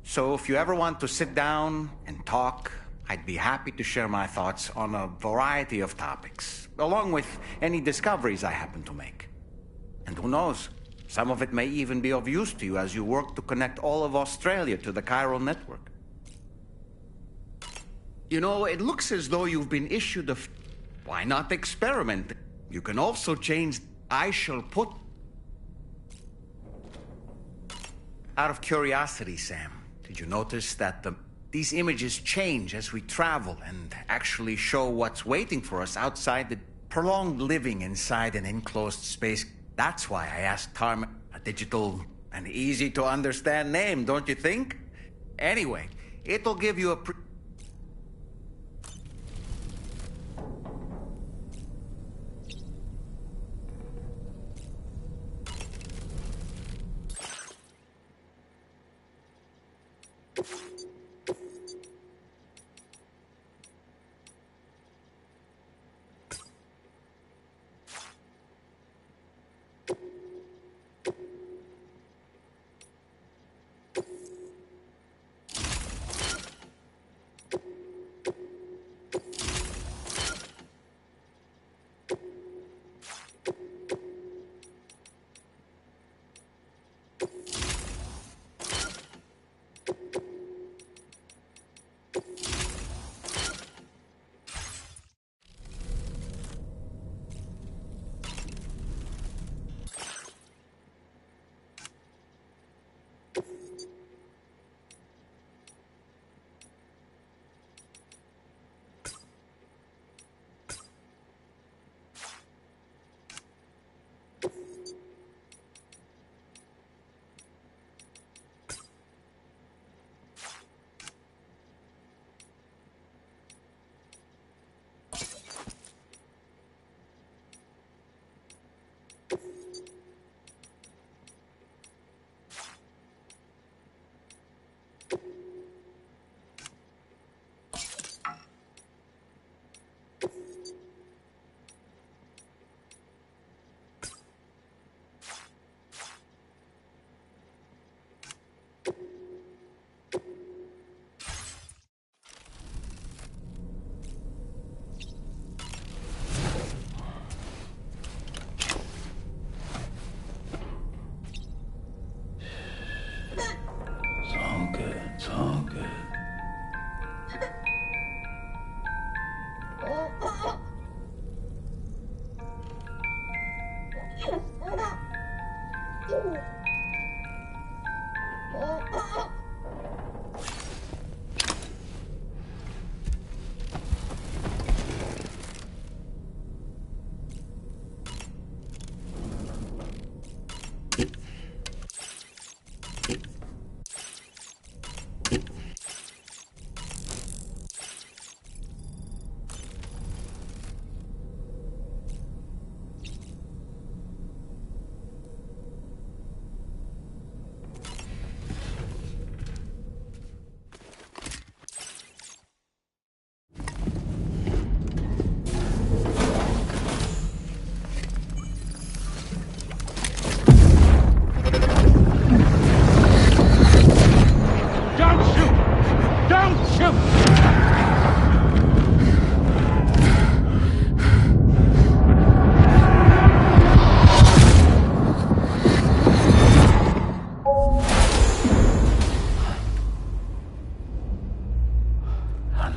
So if you ever want to sit down and talk, I'd be happy to share my thoughts on a variety of topics, along with any discoveries I happen to make. And who knows, some of it may even be of use to you as you work to connect all of Australia to the chiral network. You know, it looks as though you've been issued a... Why not experiment? You can also change... I shall put... Out of curiosity, Sam, did you notice that these images change as we travel and actually show what's waiting for us outside the prolonged living inside an enclosed space? That's why I asked Tarm, a digital and easy to understand name, don't you think? Anyway, it'll give you a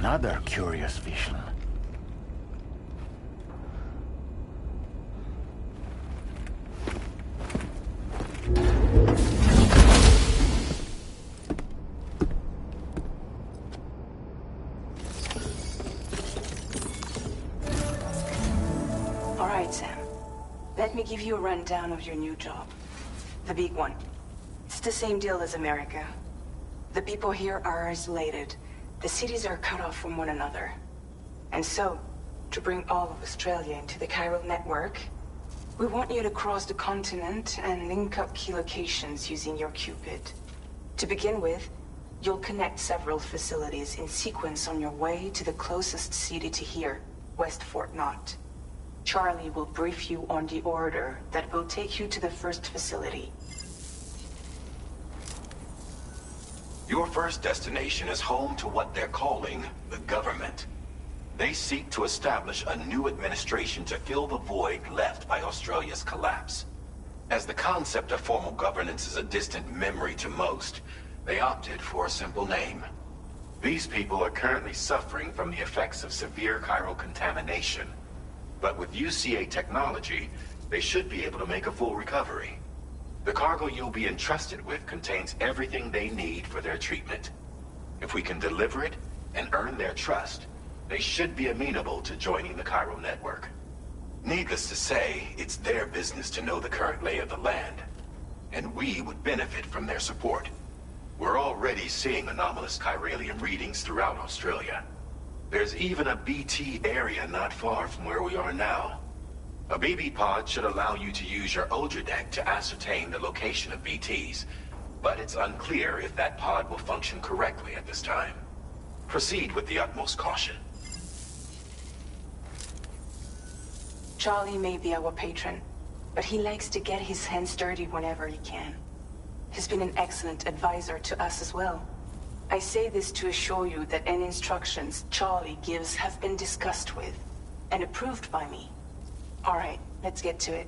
Another curious vision. All right, Sam. Let me give you a rundown of your new job. The big one. It's the same deal as America. The people here are isolated. The cities are cut off from one another. And so, to bring all of Australia into the chiral network, we want you to cross the continent and link up key locations using your Cupid. To begin with, you'll connect several facilities in sequence on your way to the closest city to here, West Fort Knott. Charlie will brief you on the order that will take you to the first facility. Your first destination is home to what they're calling the government. They seek to establish a new administration to fill the void left by Australia's collapse. As the concept of formal governance is a distant memory to most, they opted for a simple name. These people are currently suffering from the effects of severe chiral contamination. But with UCA technology, they should be able to make a full recovery. The cargo you'll be entrusted with contains everything they need for their treatment. If we can deliver it and earn their trust, they should be amenable to joining the chiral network. Needless to say, it's their business to know the current lay of the land, and we would benefit from their support. We're already seeing anomalous chiralium readings throughout Australia. There's even a BT area not far from where we are now. A BB pod should allow you to use your Ultra deck to ascertain the location of BTs, but it's unclear if that pod will function correctly at this time. Proceed with the utmost caution. Charlie may be our patron, but he likes to get his hands dirty whenever he can. He's been an excellent advisor to us as well. I say this to assure you that any instructions Charlie gives have been discussed with and approved by me. All right, let's get to it.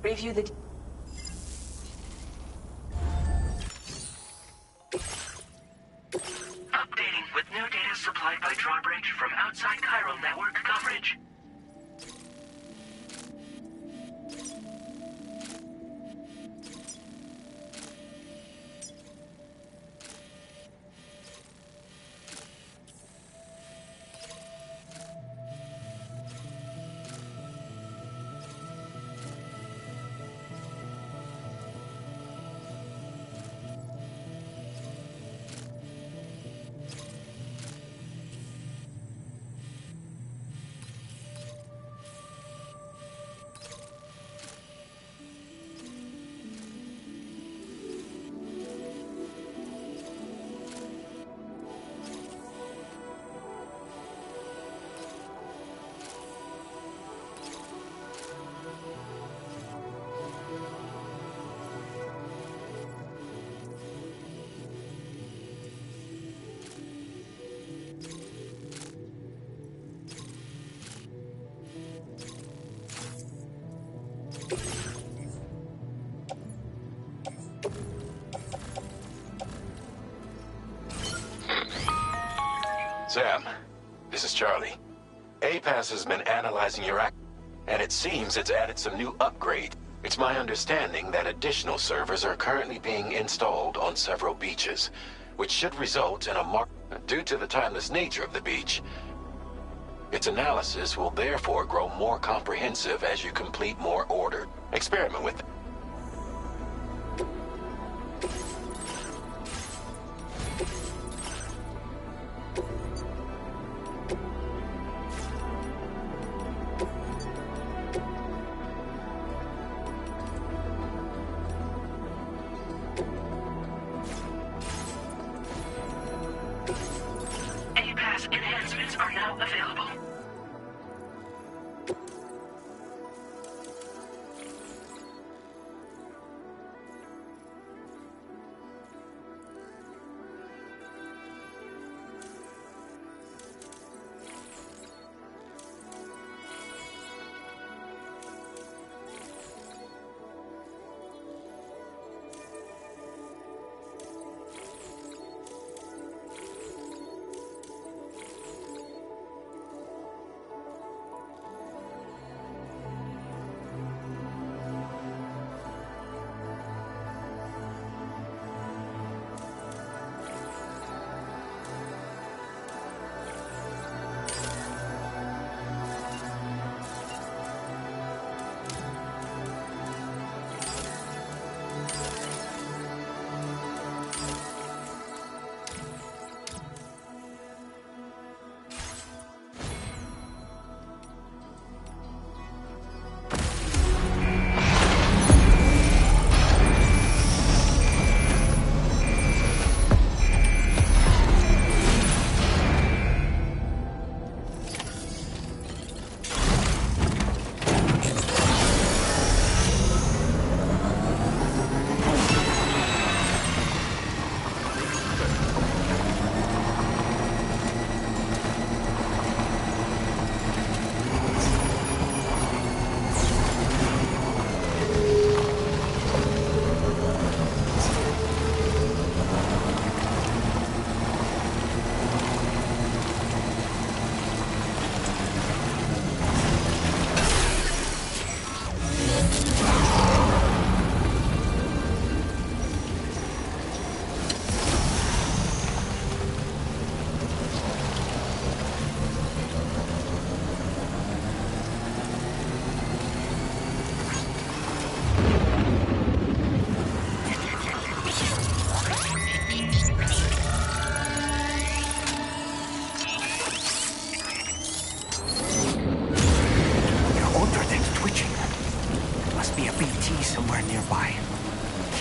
Review the... Updating with new data supplied by Drawbridge from outside chiral network coverage. Sam, this is Charlie. APAS has been analyzing your act, and it seems it's added some new upgrades. It's my understanding that additional servers are currently being installed on several beaches, which should result in a due to the timeless nature of the beach. Its analysis will therefore grow more comprehensive as you complete more order. Experiment with it. Enhancements are now available.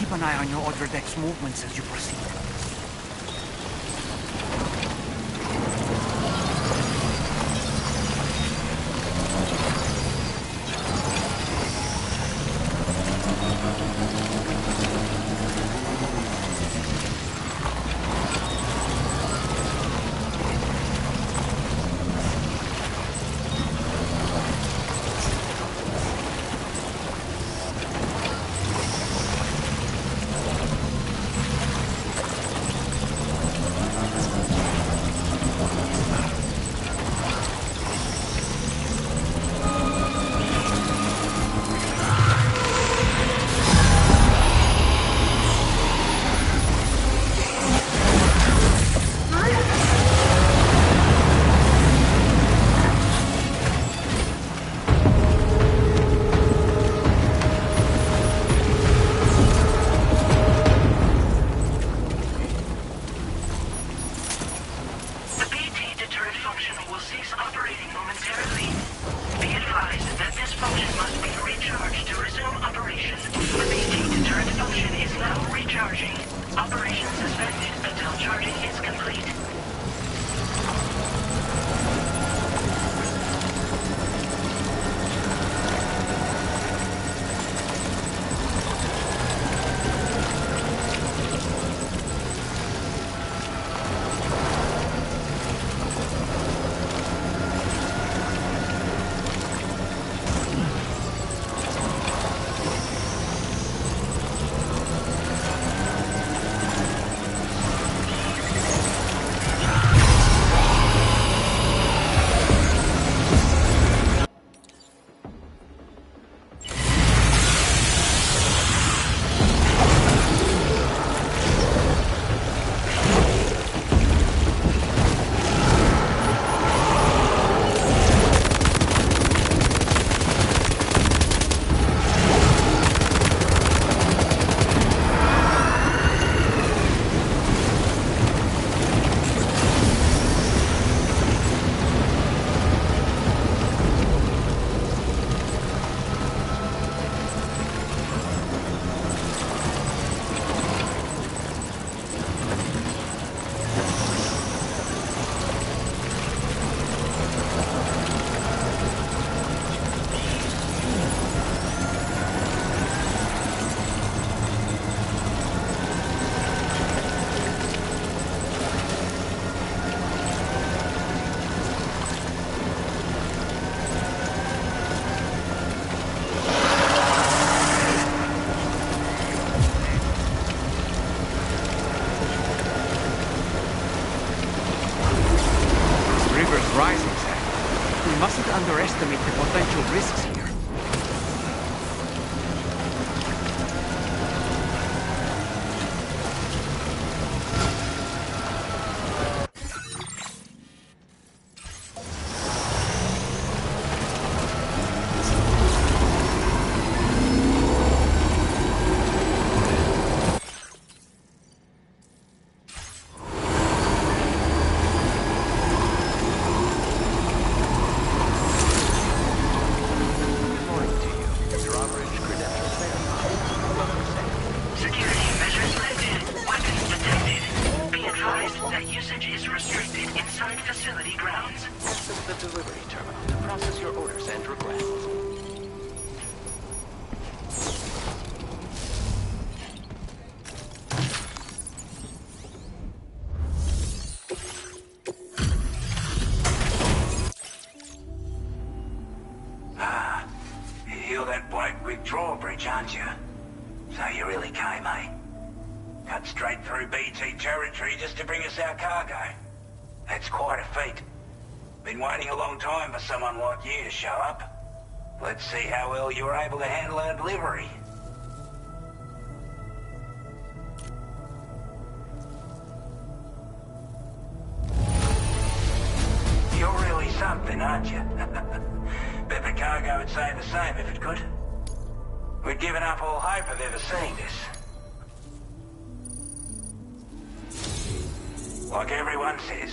keep an eye on your other deck's movements as you proceed. Underestimate the potential risks here. You're that bloke with drawbridge, aren't you? So you really came, eh? Cut straight through BT territory just to bring us our cargo. That's quite a feat. Been waiting a long time for someone like you to show up. Let's see how well you were able to handle our delivery. You're really something, aren't you? Bet the cargo would say the same if it could. We'd given up all hope of ever seeing this. Like everyone says,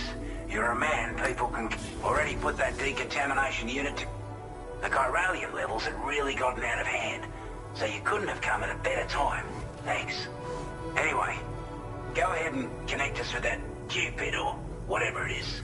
you're a man people can... Already put that decontamination unit to... The chiralium levels had really gotten out of hand, so you couldn't have come at a better time. Thanks. Anyway, go ahead and connect us with that Cupid or whatever it is.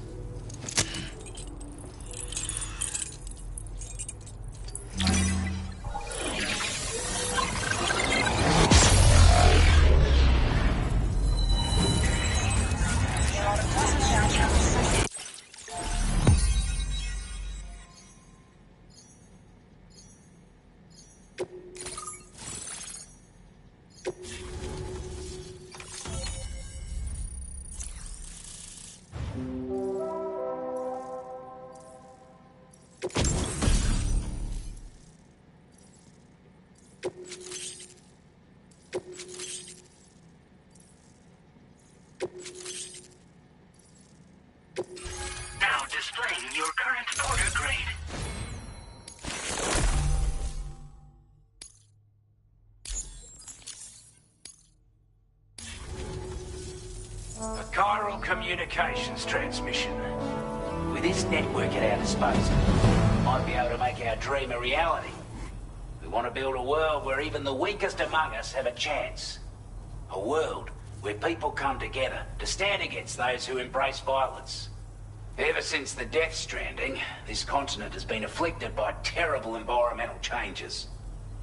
Now displaying your current porter grade. A chiral communications transmission. With this network at our disposal, we might be able to make our dream a reality. We want to build a world where even the weakest among us have a chance. A world where people come together to stand against those who embrace violence. Ever since the Death Stranding, this continent has been afflicted by terrible environmental changes.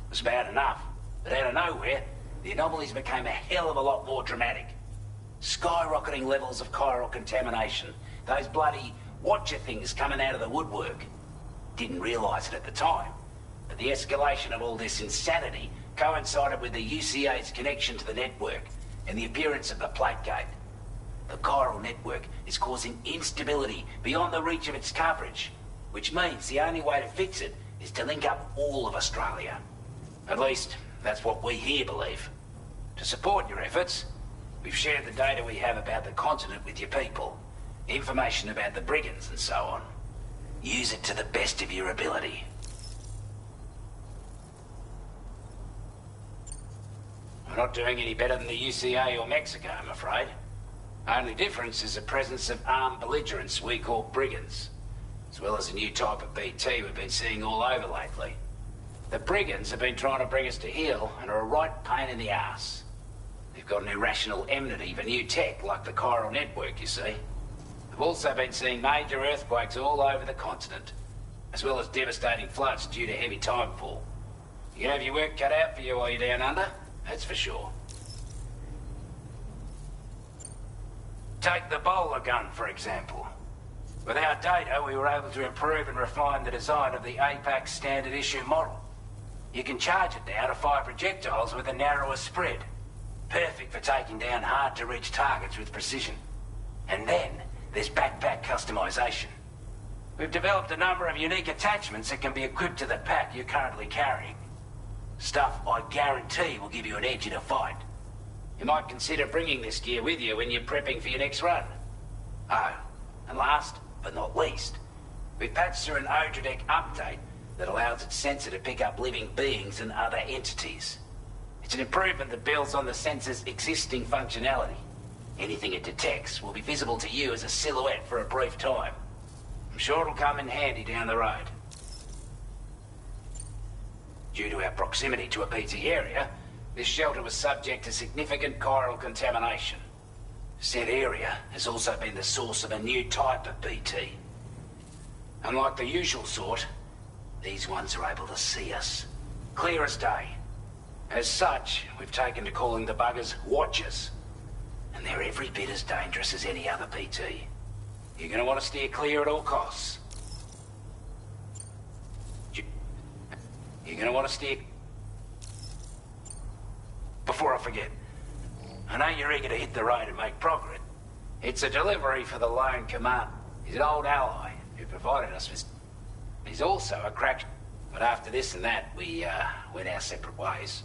It was bad enough, but out of nowhere, the anomalies became a hell of a lot more dramatic. Skyrocketing levels of chiral contamination, those bloody watcher things coming out of the woodwork. Didn't realise it at the time, but the escalation of all this insanity coincided with the UCA's connection to the network and the appearance of the plate gate. The chiral network is causing instability beyond the reach of its coverage, which means the only way to fix it is to link up all of Australia. At least, that's what we here believe. To support your efforts, we've shared the data we have about the continent with your people, information about the brigands and so on. Use it to the best of your ability. We're not doing any better than the UCA or Mexico, I'm afraid. Only difference is the presence of armed belligerents we call brigands, as well as a new type of BT we've been seeing all over lately. The brigands have been trying to bring us to heel and are a right pain in the ass. They've got an irrational enmity for new tech like the chiral network, you see. We've also been seeing major earthquakes all over the continent, as well as devastating floods due to heavy timefall. You can have your work cut out for you while you're down under, that's for sure. Take the bowler gun, for example. With our data, we were able to improve and refine the design of the APAC standard issue model. You can charge it now to fire projectiles with a narrower spread. Perfect for taking down hard-to-reach targets with precision. And then, there's backpack customization. We've developed a number of unique attachments that can be equipped to the pack you're currently carrying. Stuff I guarantee will give you an edge in a fight. You might consider bringing this gear with you when you're prepping for your next run. Oh, and last but not least, we've patched through an Odradek update that allows its sensor to pick up living beings and other entities. It's an improvement that builds on the sensor's existing functionality. Anything it detects will be visible to you as a silhouette for a brief time. I'm sure it'll come in handy down the road. Due to our proximity to a PT area, this shelter was subject to significant chiral contamination. Said area has also been the source of a new type of BT. Unlike the usual sort, these ones are able to see us. Clear as day. As such, we've taken to calling the buggers Watchers. And they're every bit as dangerous as any other BT. You're gonna want to steer clear at all costs. You're gonna want to steer... Before I forget, I know you're eager to hit the road and make progress. It's a delivery for the Lone Command. He's an old ally who provided us with... He's also a crack... But after this and that, we went our separate ways.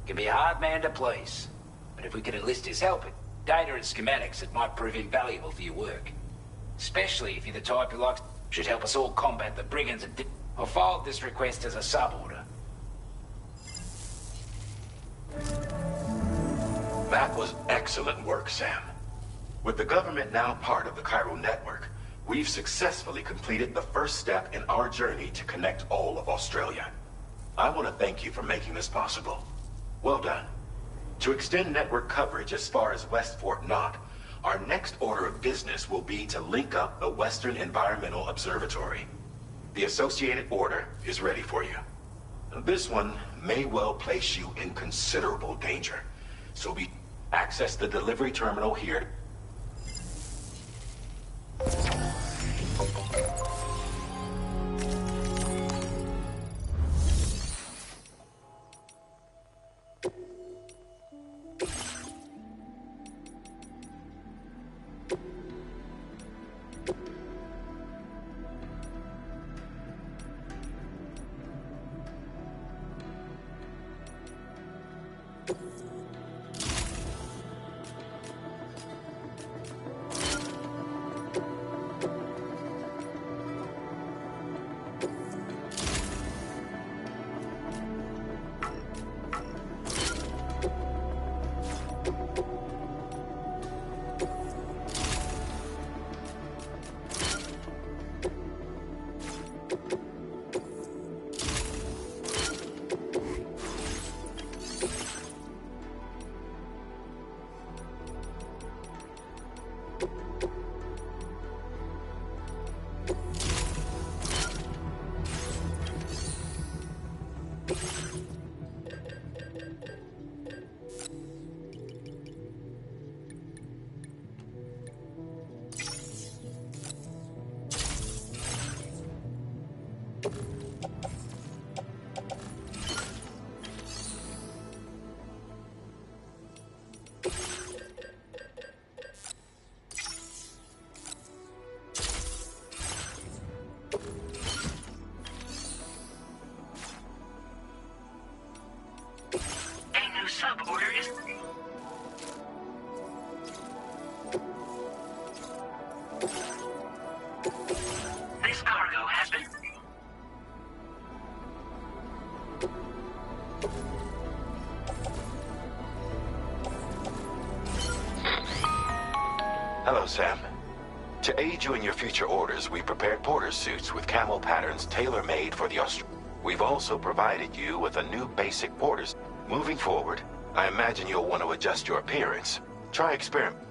Can be a hard man to please. But if we could enlist his help, data and schematics, it might prove invaluable for your work. Especially if you're the type who likes... Should help us all combat the brigands and... I'll filed this request as a sub-order. That was excellent work, Sam. With the government now part of the chiral network, we've successfully completed the first step in our journey to connect all of Australia. I want to thank you for making this possible. Well done. To extend network coverage as far as West Fort Knott, our next order of business will be to link up the Western Environmental Observatory. The associated order is ready for you. This one may well place you in considerable danger, so access the delivery terminal here. Sub-order is... This cargo has been... Hello, Sam. To aid you in your future orders, we prepared porter suits with camel patterns tailor-made for the We've also provided you with a new basic porters. Moving forward, I imagine you'll want to adjust your appearance. Try experiment.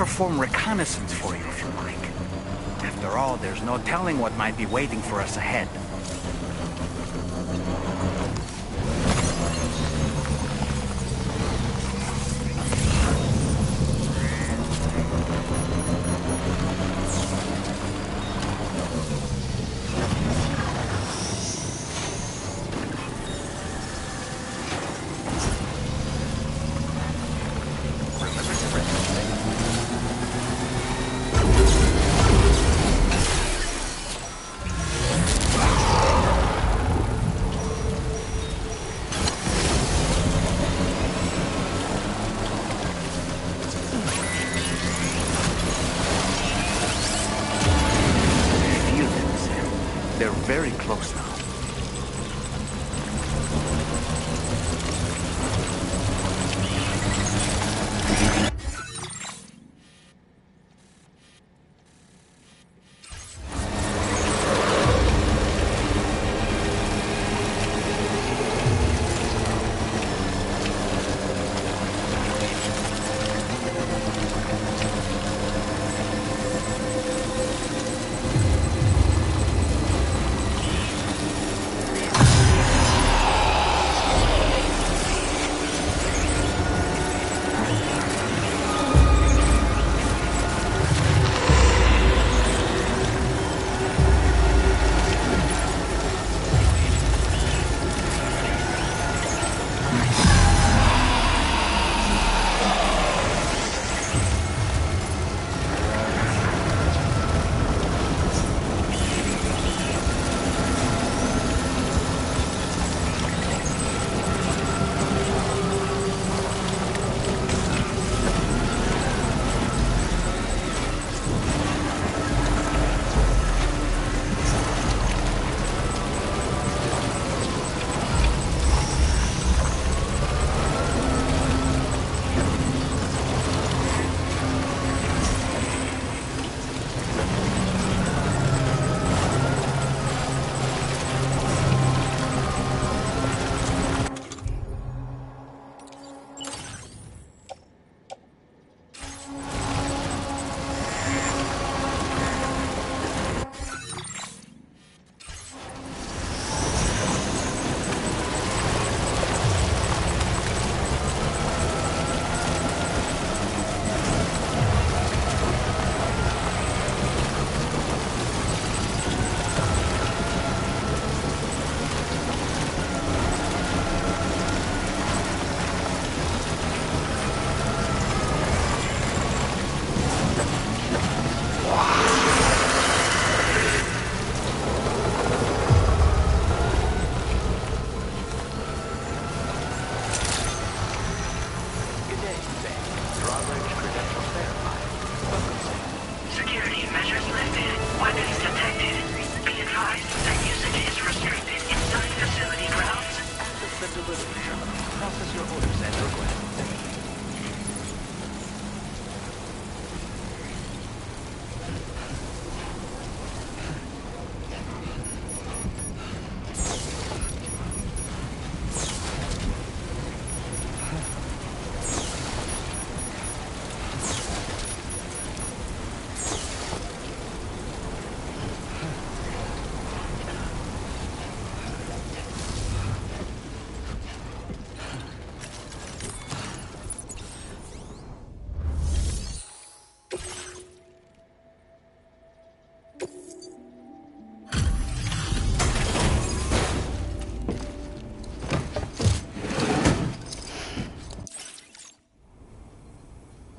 perform reconnaissance for you if you like. After all, there's no telling what might be waiting for us ahead. They're very close now.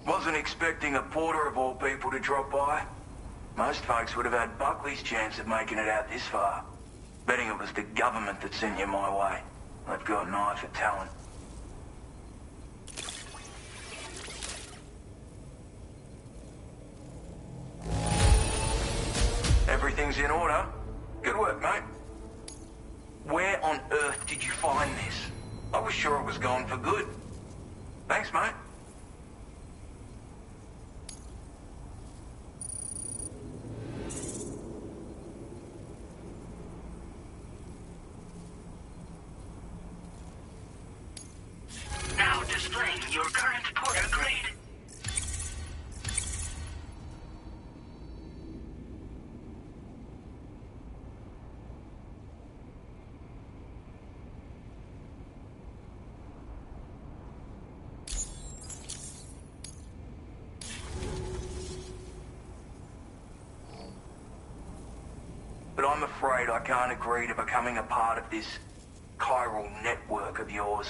Wasn't expecting a porter of all people to drop by. Most folks would have had Buckley's chance of making it out this far. Betting it was the government that sent you my way. They've got an eye for talent. Everything's in order. Good work, mate. Where on earth did you find this? I was sure it was gone for good. Thanks, mate. Now displaying your current porter grade. but I'm afraid I can't agree to becoming a part of this chiral network of yours.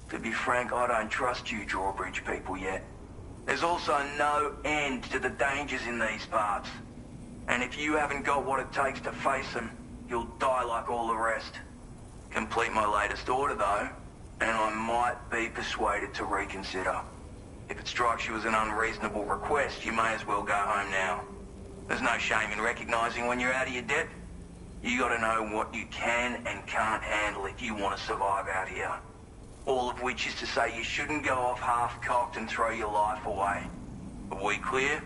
To be frank, I don't trust you drawbridge people yet. There's also no end to the dangers in these parts. And if you haven't got what it takes to face them, you'll die like all the rest. Complete my latest order, though, and I might be persuaded to reconsider. If it strikes you as an unreasonable request, you may as well go home now. There's no shame in recognizing when you're out of your depth. You gotta know what you can and can't handle if you want to survive out here. All of which is to say you shouldn't go off half-cocked and throw your life away. Are we clear?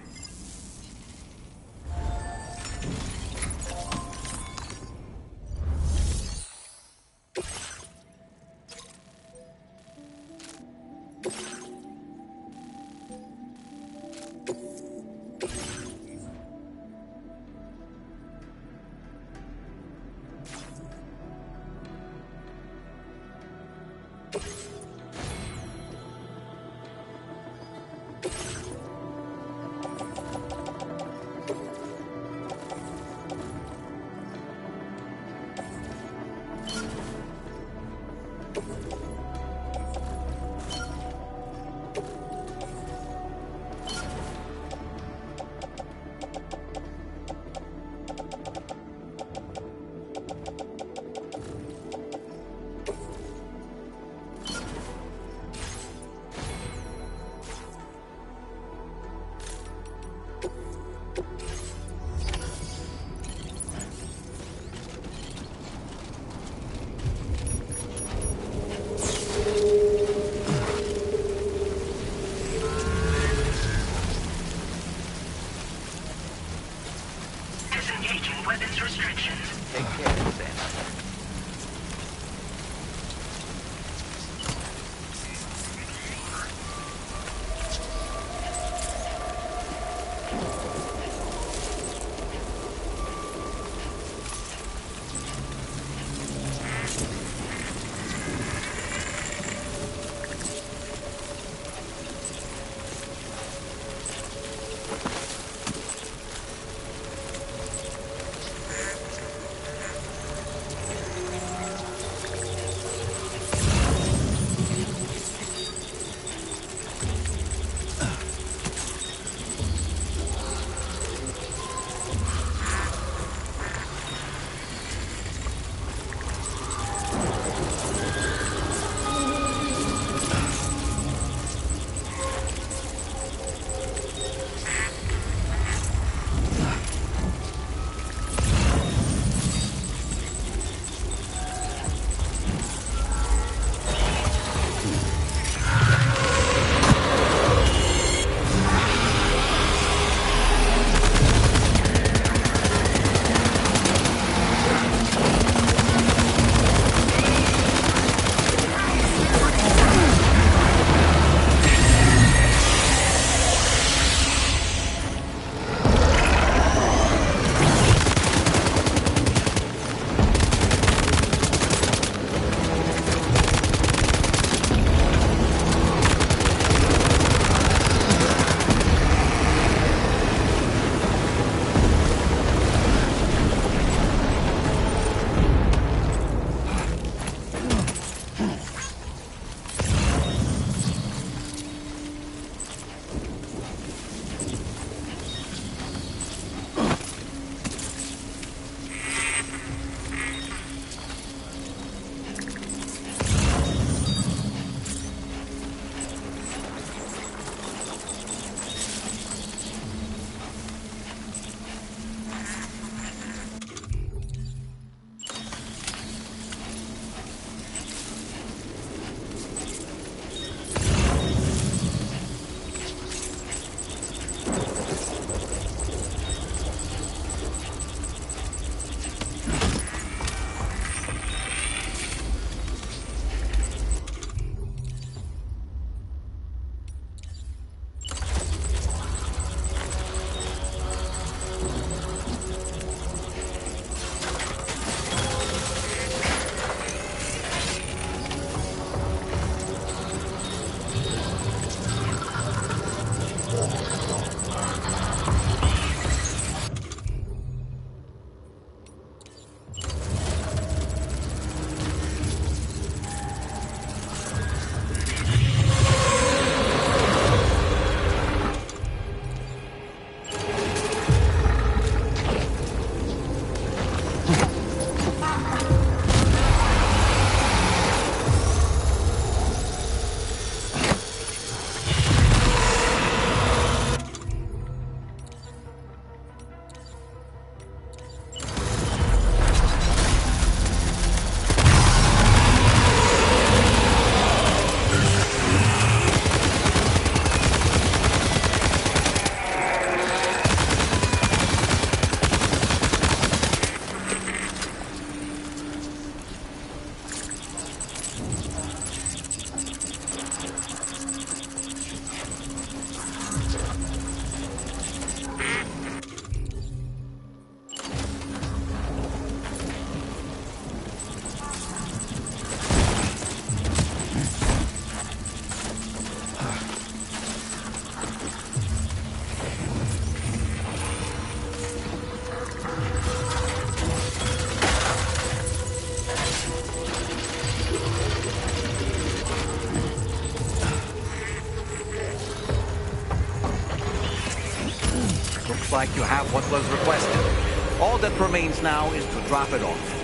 like you have what was requested. All that remains now is to drop it off.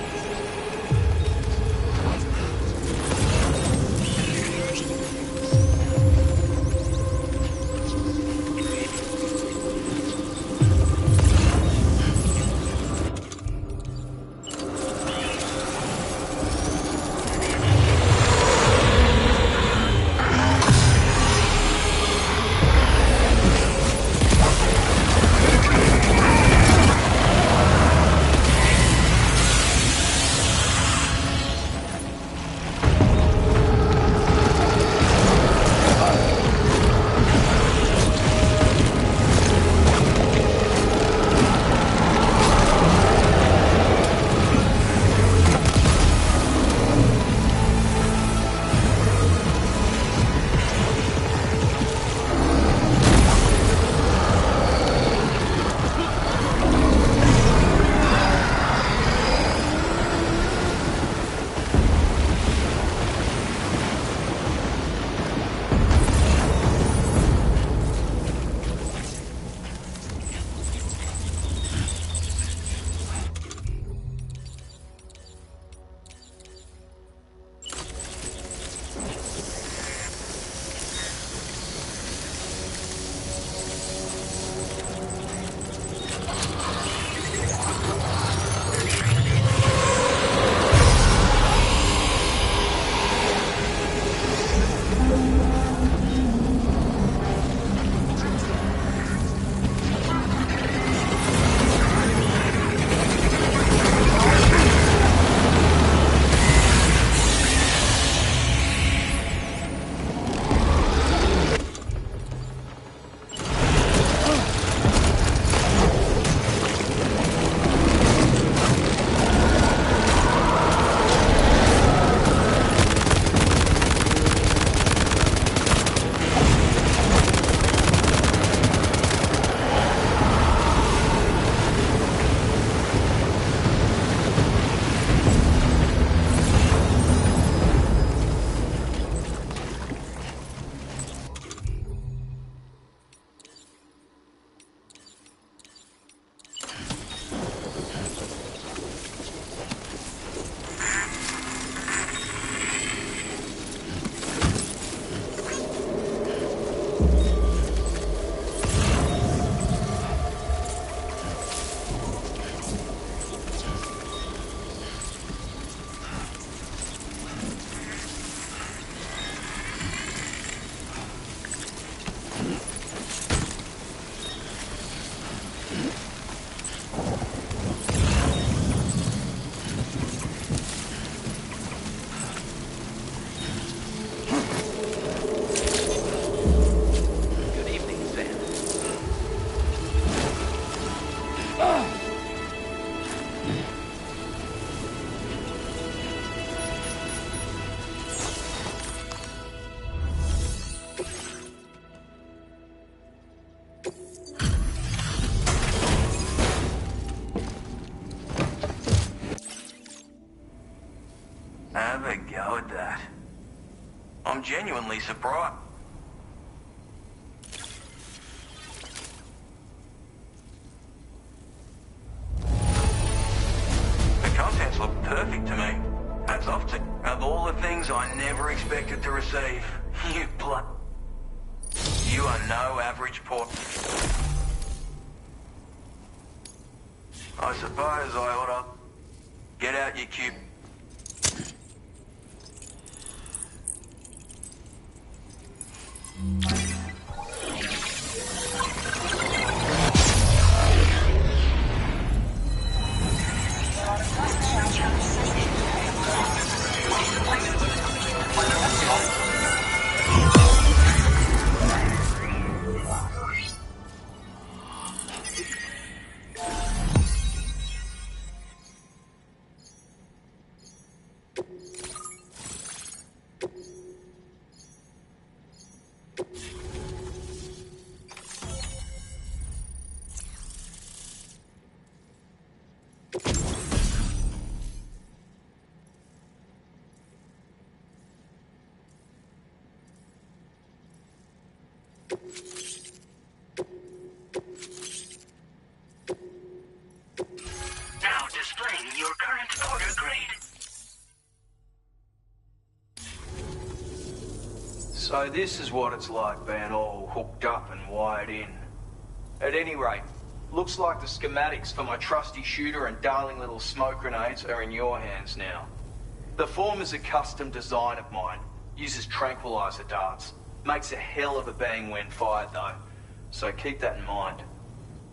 Have a go at that. I'm genuinely surprised. The contents look perfect to me. Hats off to... Of all the things I never expected to receive, you blood... You are no average port. I suppose I ought to... Get out your cube. Confirming your current order grade. So this is what it's like being all hooked up and wired in. At any rate, looks like the schematics for my trusty shooter and darling little smoke grenades are in your hands now. The form is a custom design of mine. Uses tranquilizer darts. Makes a hell of a bang when fired though. So keep that in mind.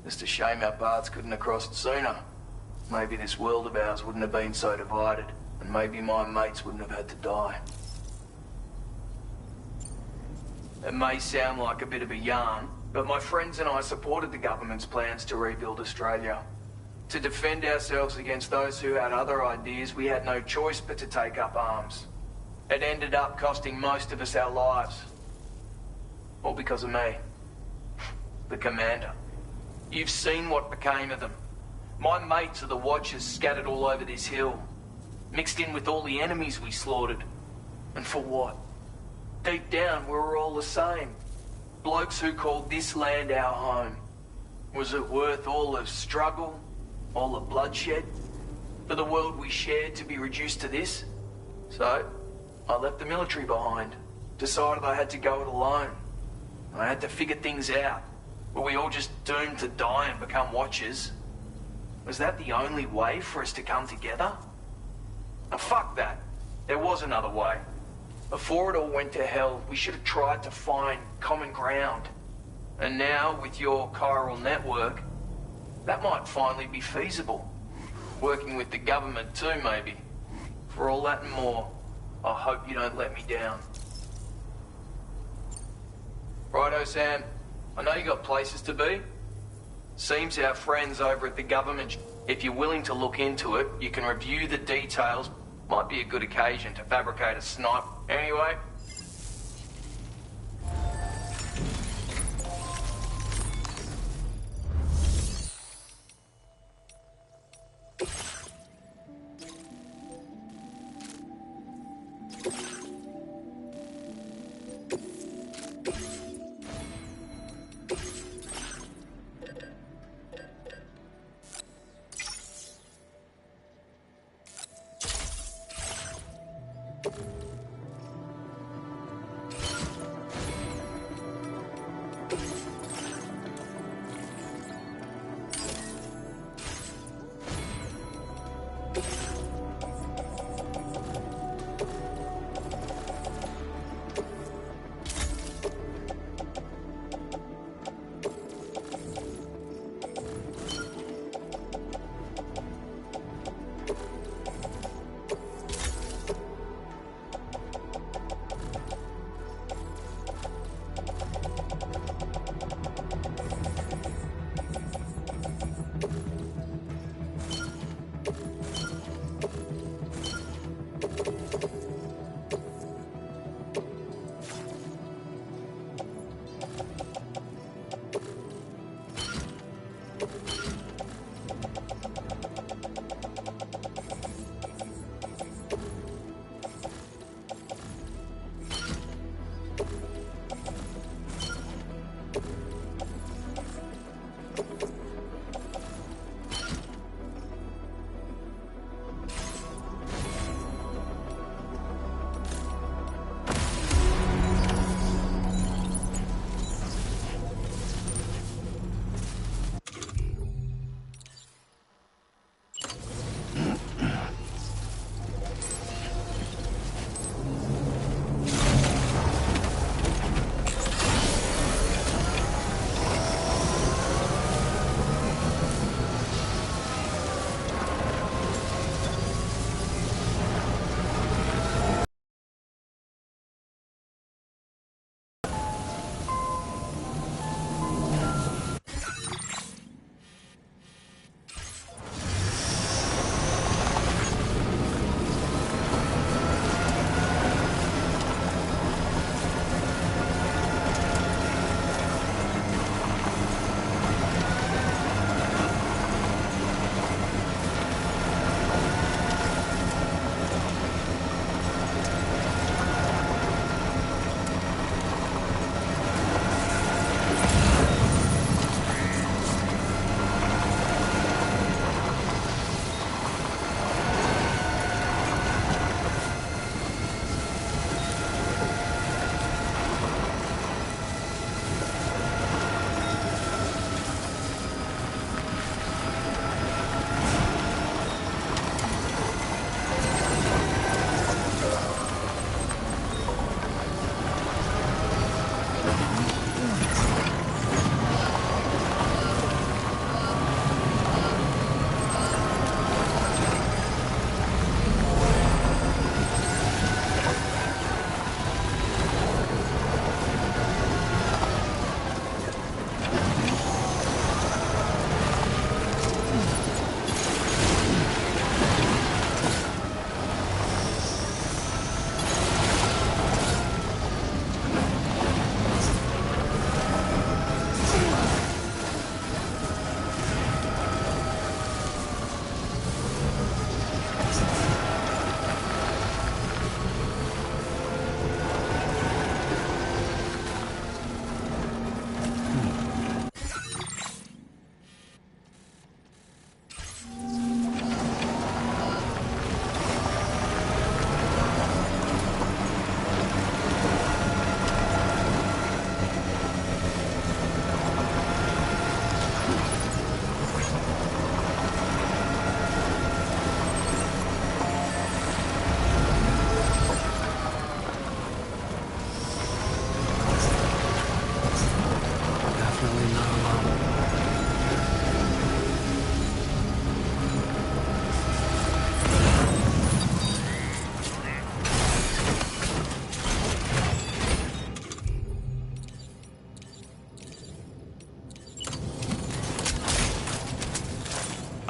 Just a shame our paths couldn't have crossed sooner. Maybe this world of ours wouldn't have been so divided. And maybe my mates wouldn't have had to die. It may sound like a bit of a yarn, but my friends and I supported the government's plans to rebuild Australia. To defend ourselves against those who had other ideas, we had no choice but to take up arms. It ended up costing most of us our lives. All because of me. The commander. You've seen what became of them. My mates are the Watchers scattered all over this hill. Mixed in with all the enemies we slaughtered. And for what? Deep down, we were all the same. Blokes who called this land our home. Was it worth all the struggle? All the bloodshed? For the world we shared to be reduced to this? So, I left the military behind. Decided I had to go it alone. I had to figure things out. Were we all just doomed to die and become Watchers? Was that the only way for us to come together? And fuck that. There was another way. Before it all went to hell, we should have tried to find common ground. And now, with your chiral network, that might finally be feasible. Working with the government too, maybe. For all that and more, I hope you don't let me down. Righto, Sam. I know you got places to be. Seems our friends over at the government, if you're willing to look into it, you can review the details. Might be a good occasion to fabricate a snipe. Anyway.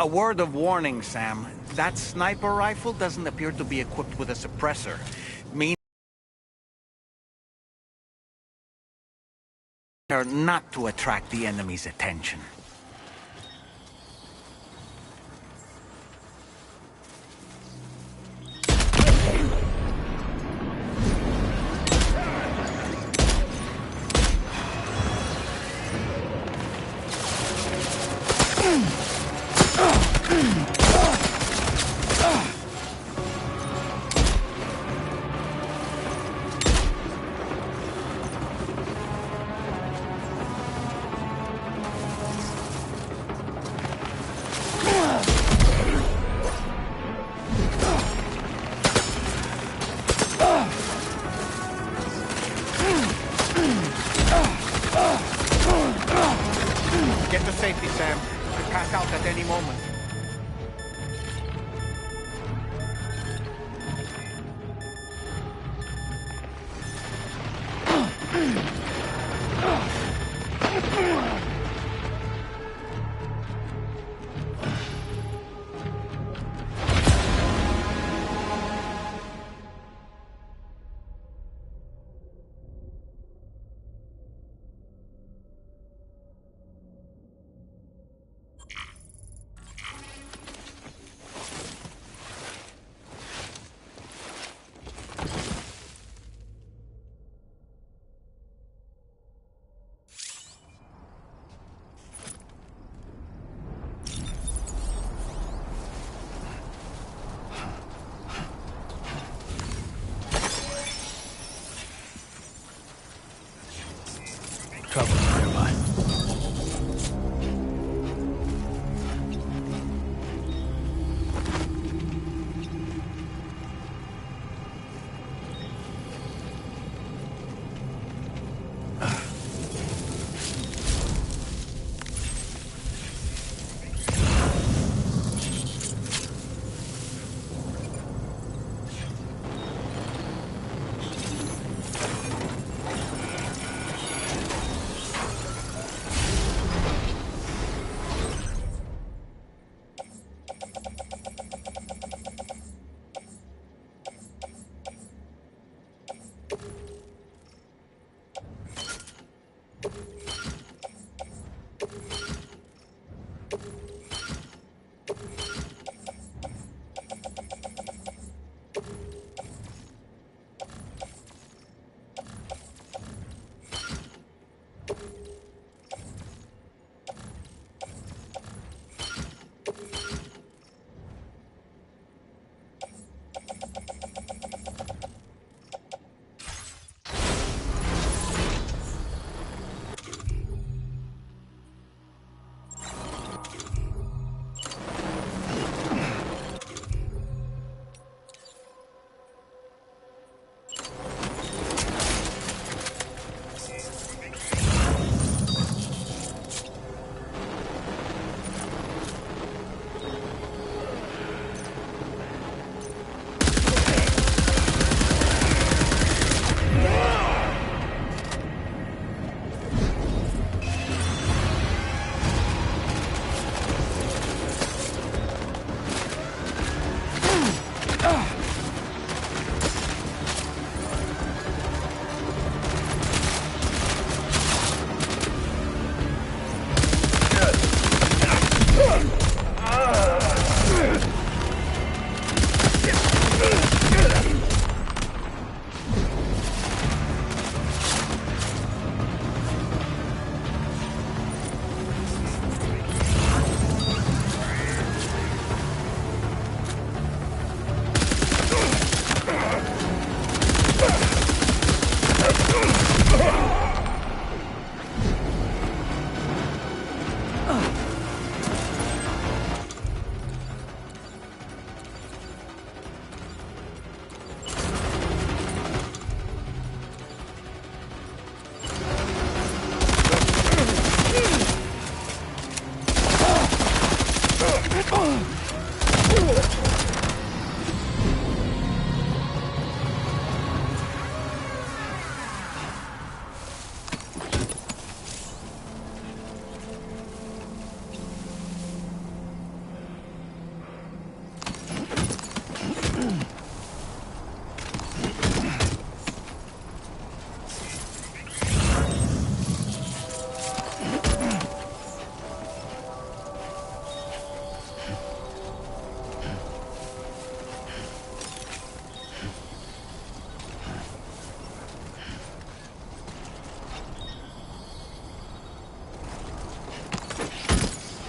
A word of warning, Sam. That sniper rifle doesn't appear to be equipped with a suppressor. Meaning not to attract the enemy's attention.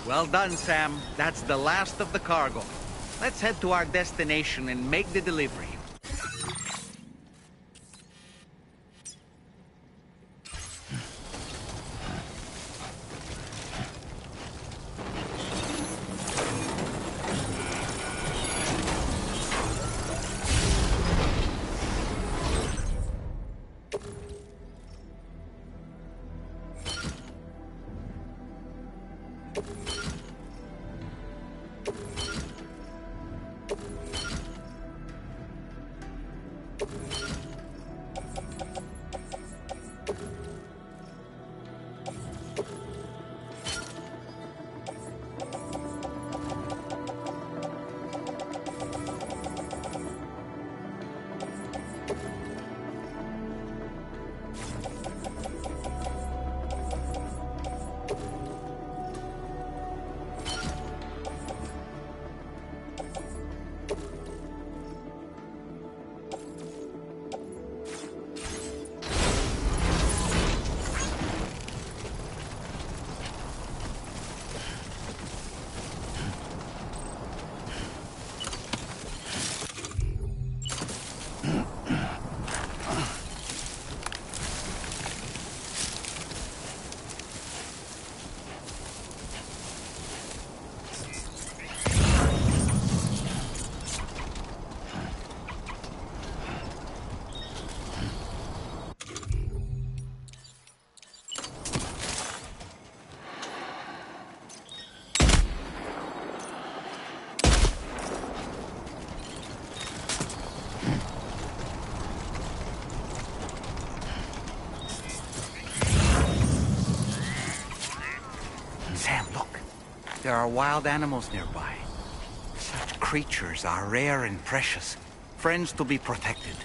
Well done, Sam. That's the last of the cargo. Let's head to our destination and make the delivery. There are wild animals nearby. Such creatures are rare and precious. Friends to be protected.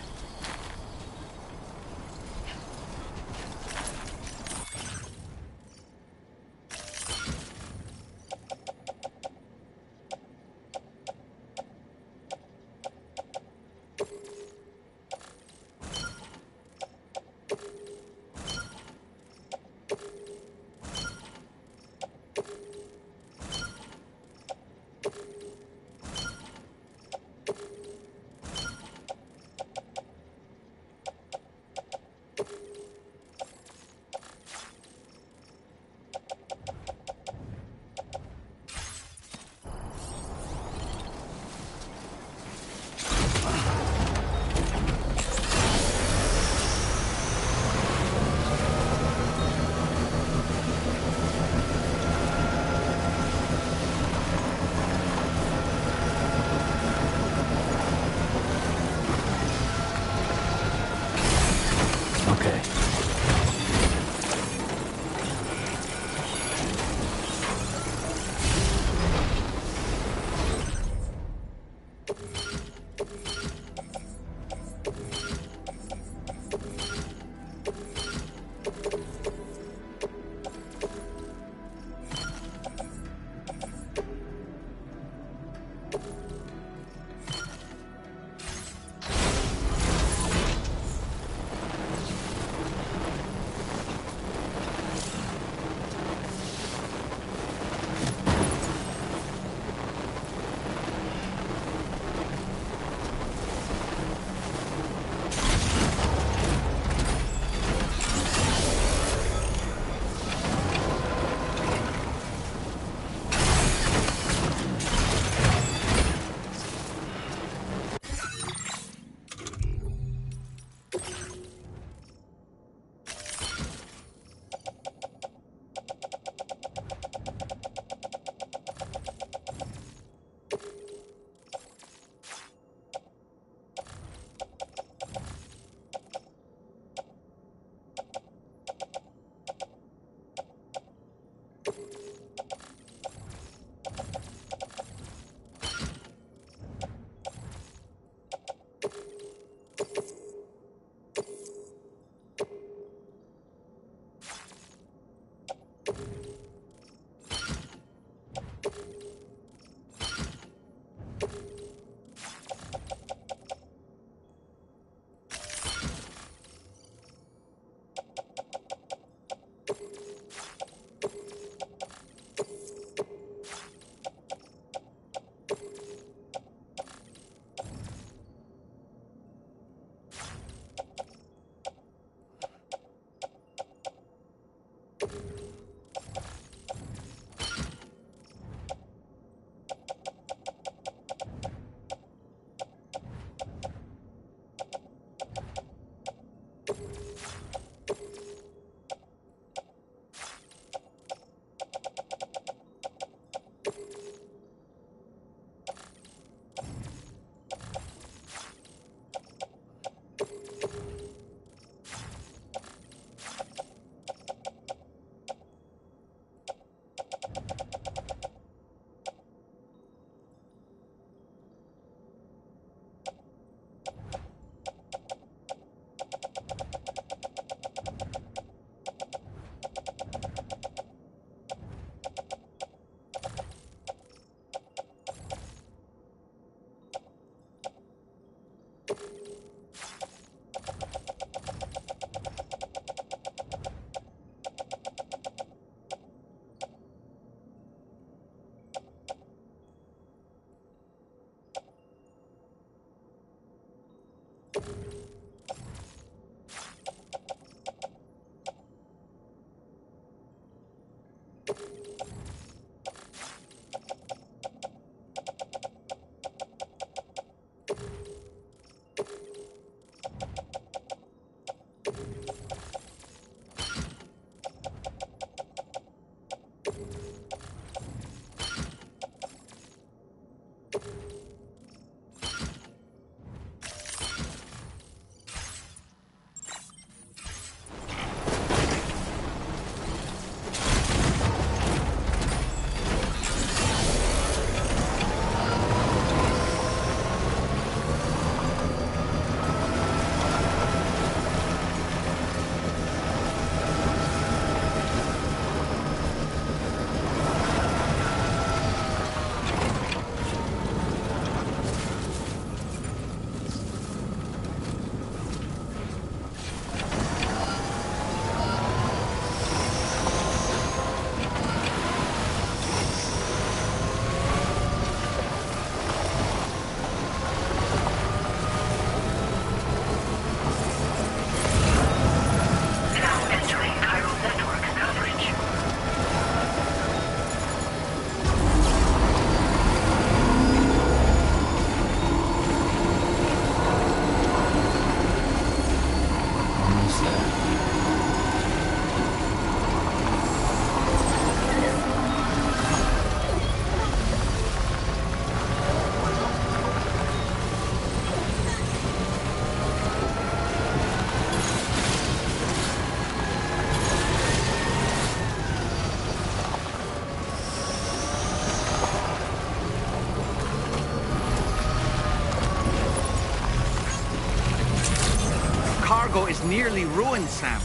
Cargo is nearly ruined, Sam.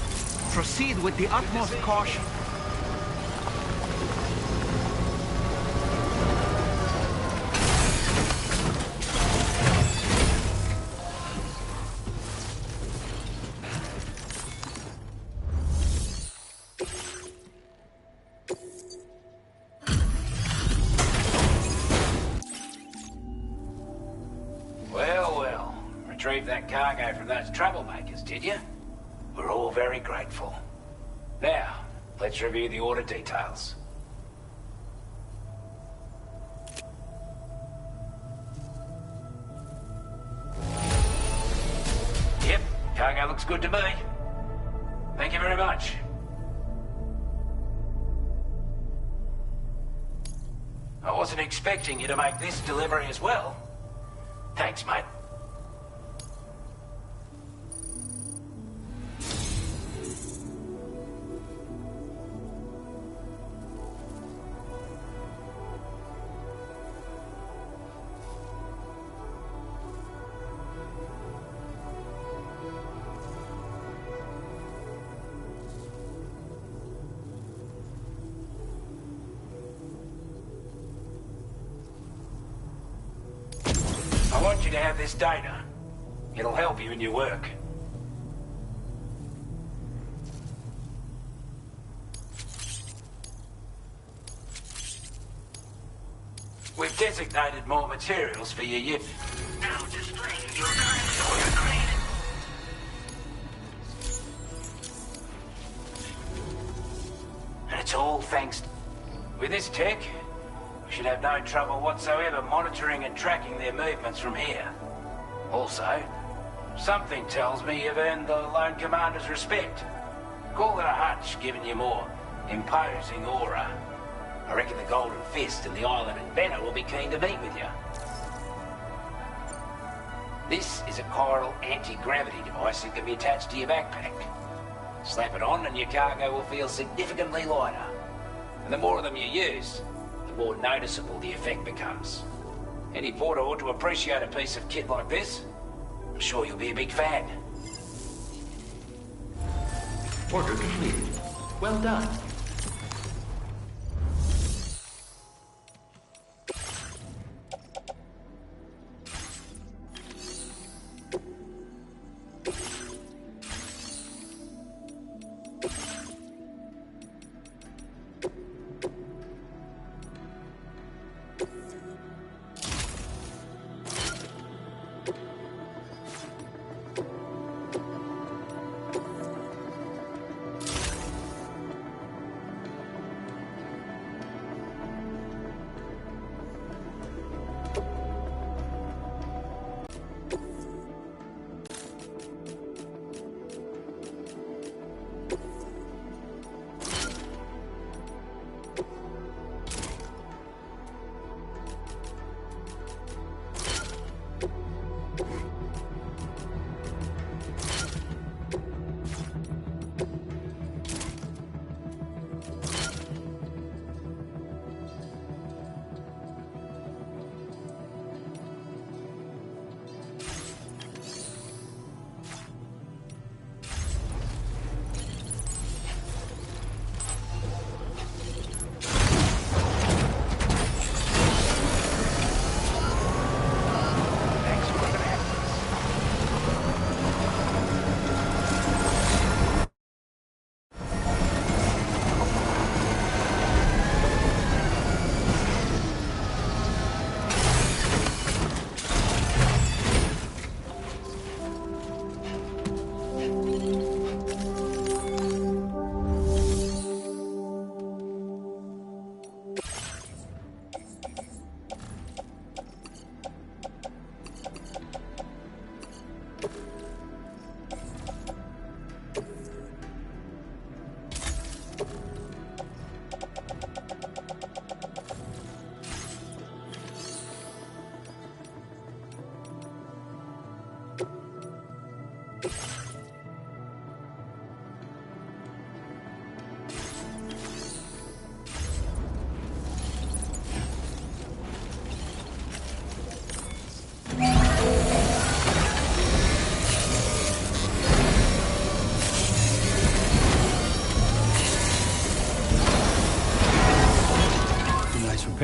Proceed with the utmost caution. Retrieved that cargo from those troublemakers, did you? We're all very grateful. Now, let's review the order details. Yep, cargo looks good to me. Thank you very much. I wasn't expecting you to make this delivery as well. Thanks, mate. I want you to have this data. It'll help you in your work. We've designated more materials for your YIP. Now displaying your current order grade. And it's all thanks to... With this tech, we should have no trouble whatsoever monitoring and tracking their movements from here. Also, something tells me you've earned the Lone Commander's respect. Call it a hunch, giving you more imposing aura. I reckon the Golden Fist and the Island Inventor will be keen to meet with you. This is a chiral anti-gravity device that can be attached to your backpack. Slap it on and your cargo will feel significantly lighter. And the more of them you use, the more noticeable the effect becomes. Any porter ought to appreciate a piece of kit like this. I'm sure you'll be a big fan. Order completed. Well done.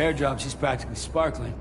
repair job, she's practically sparkling.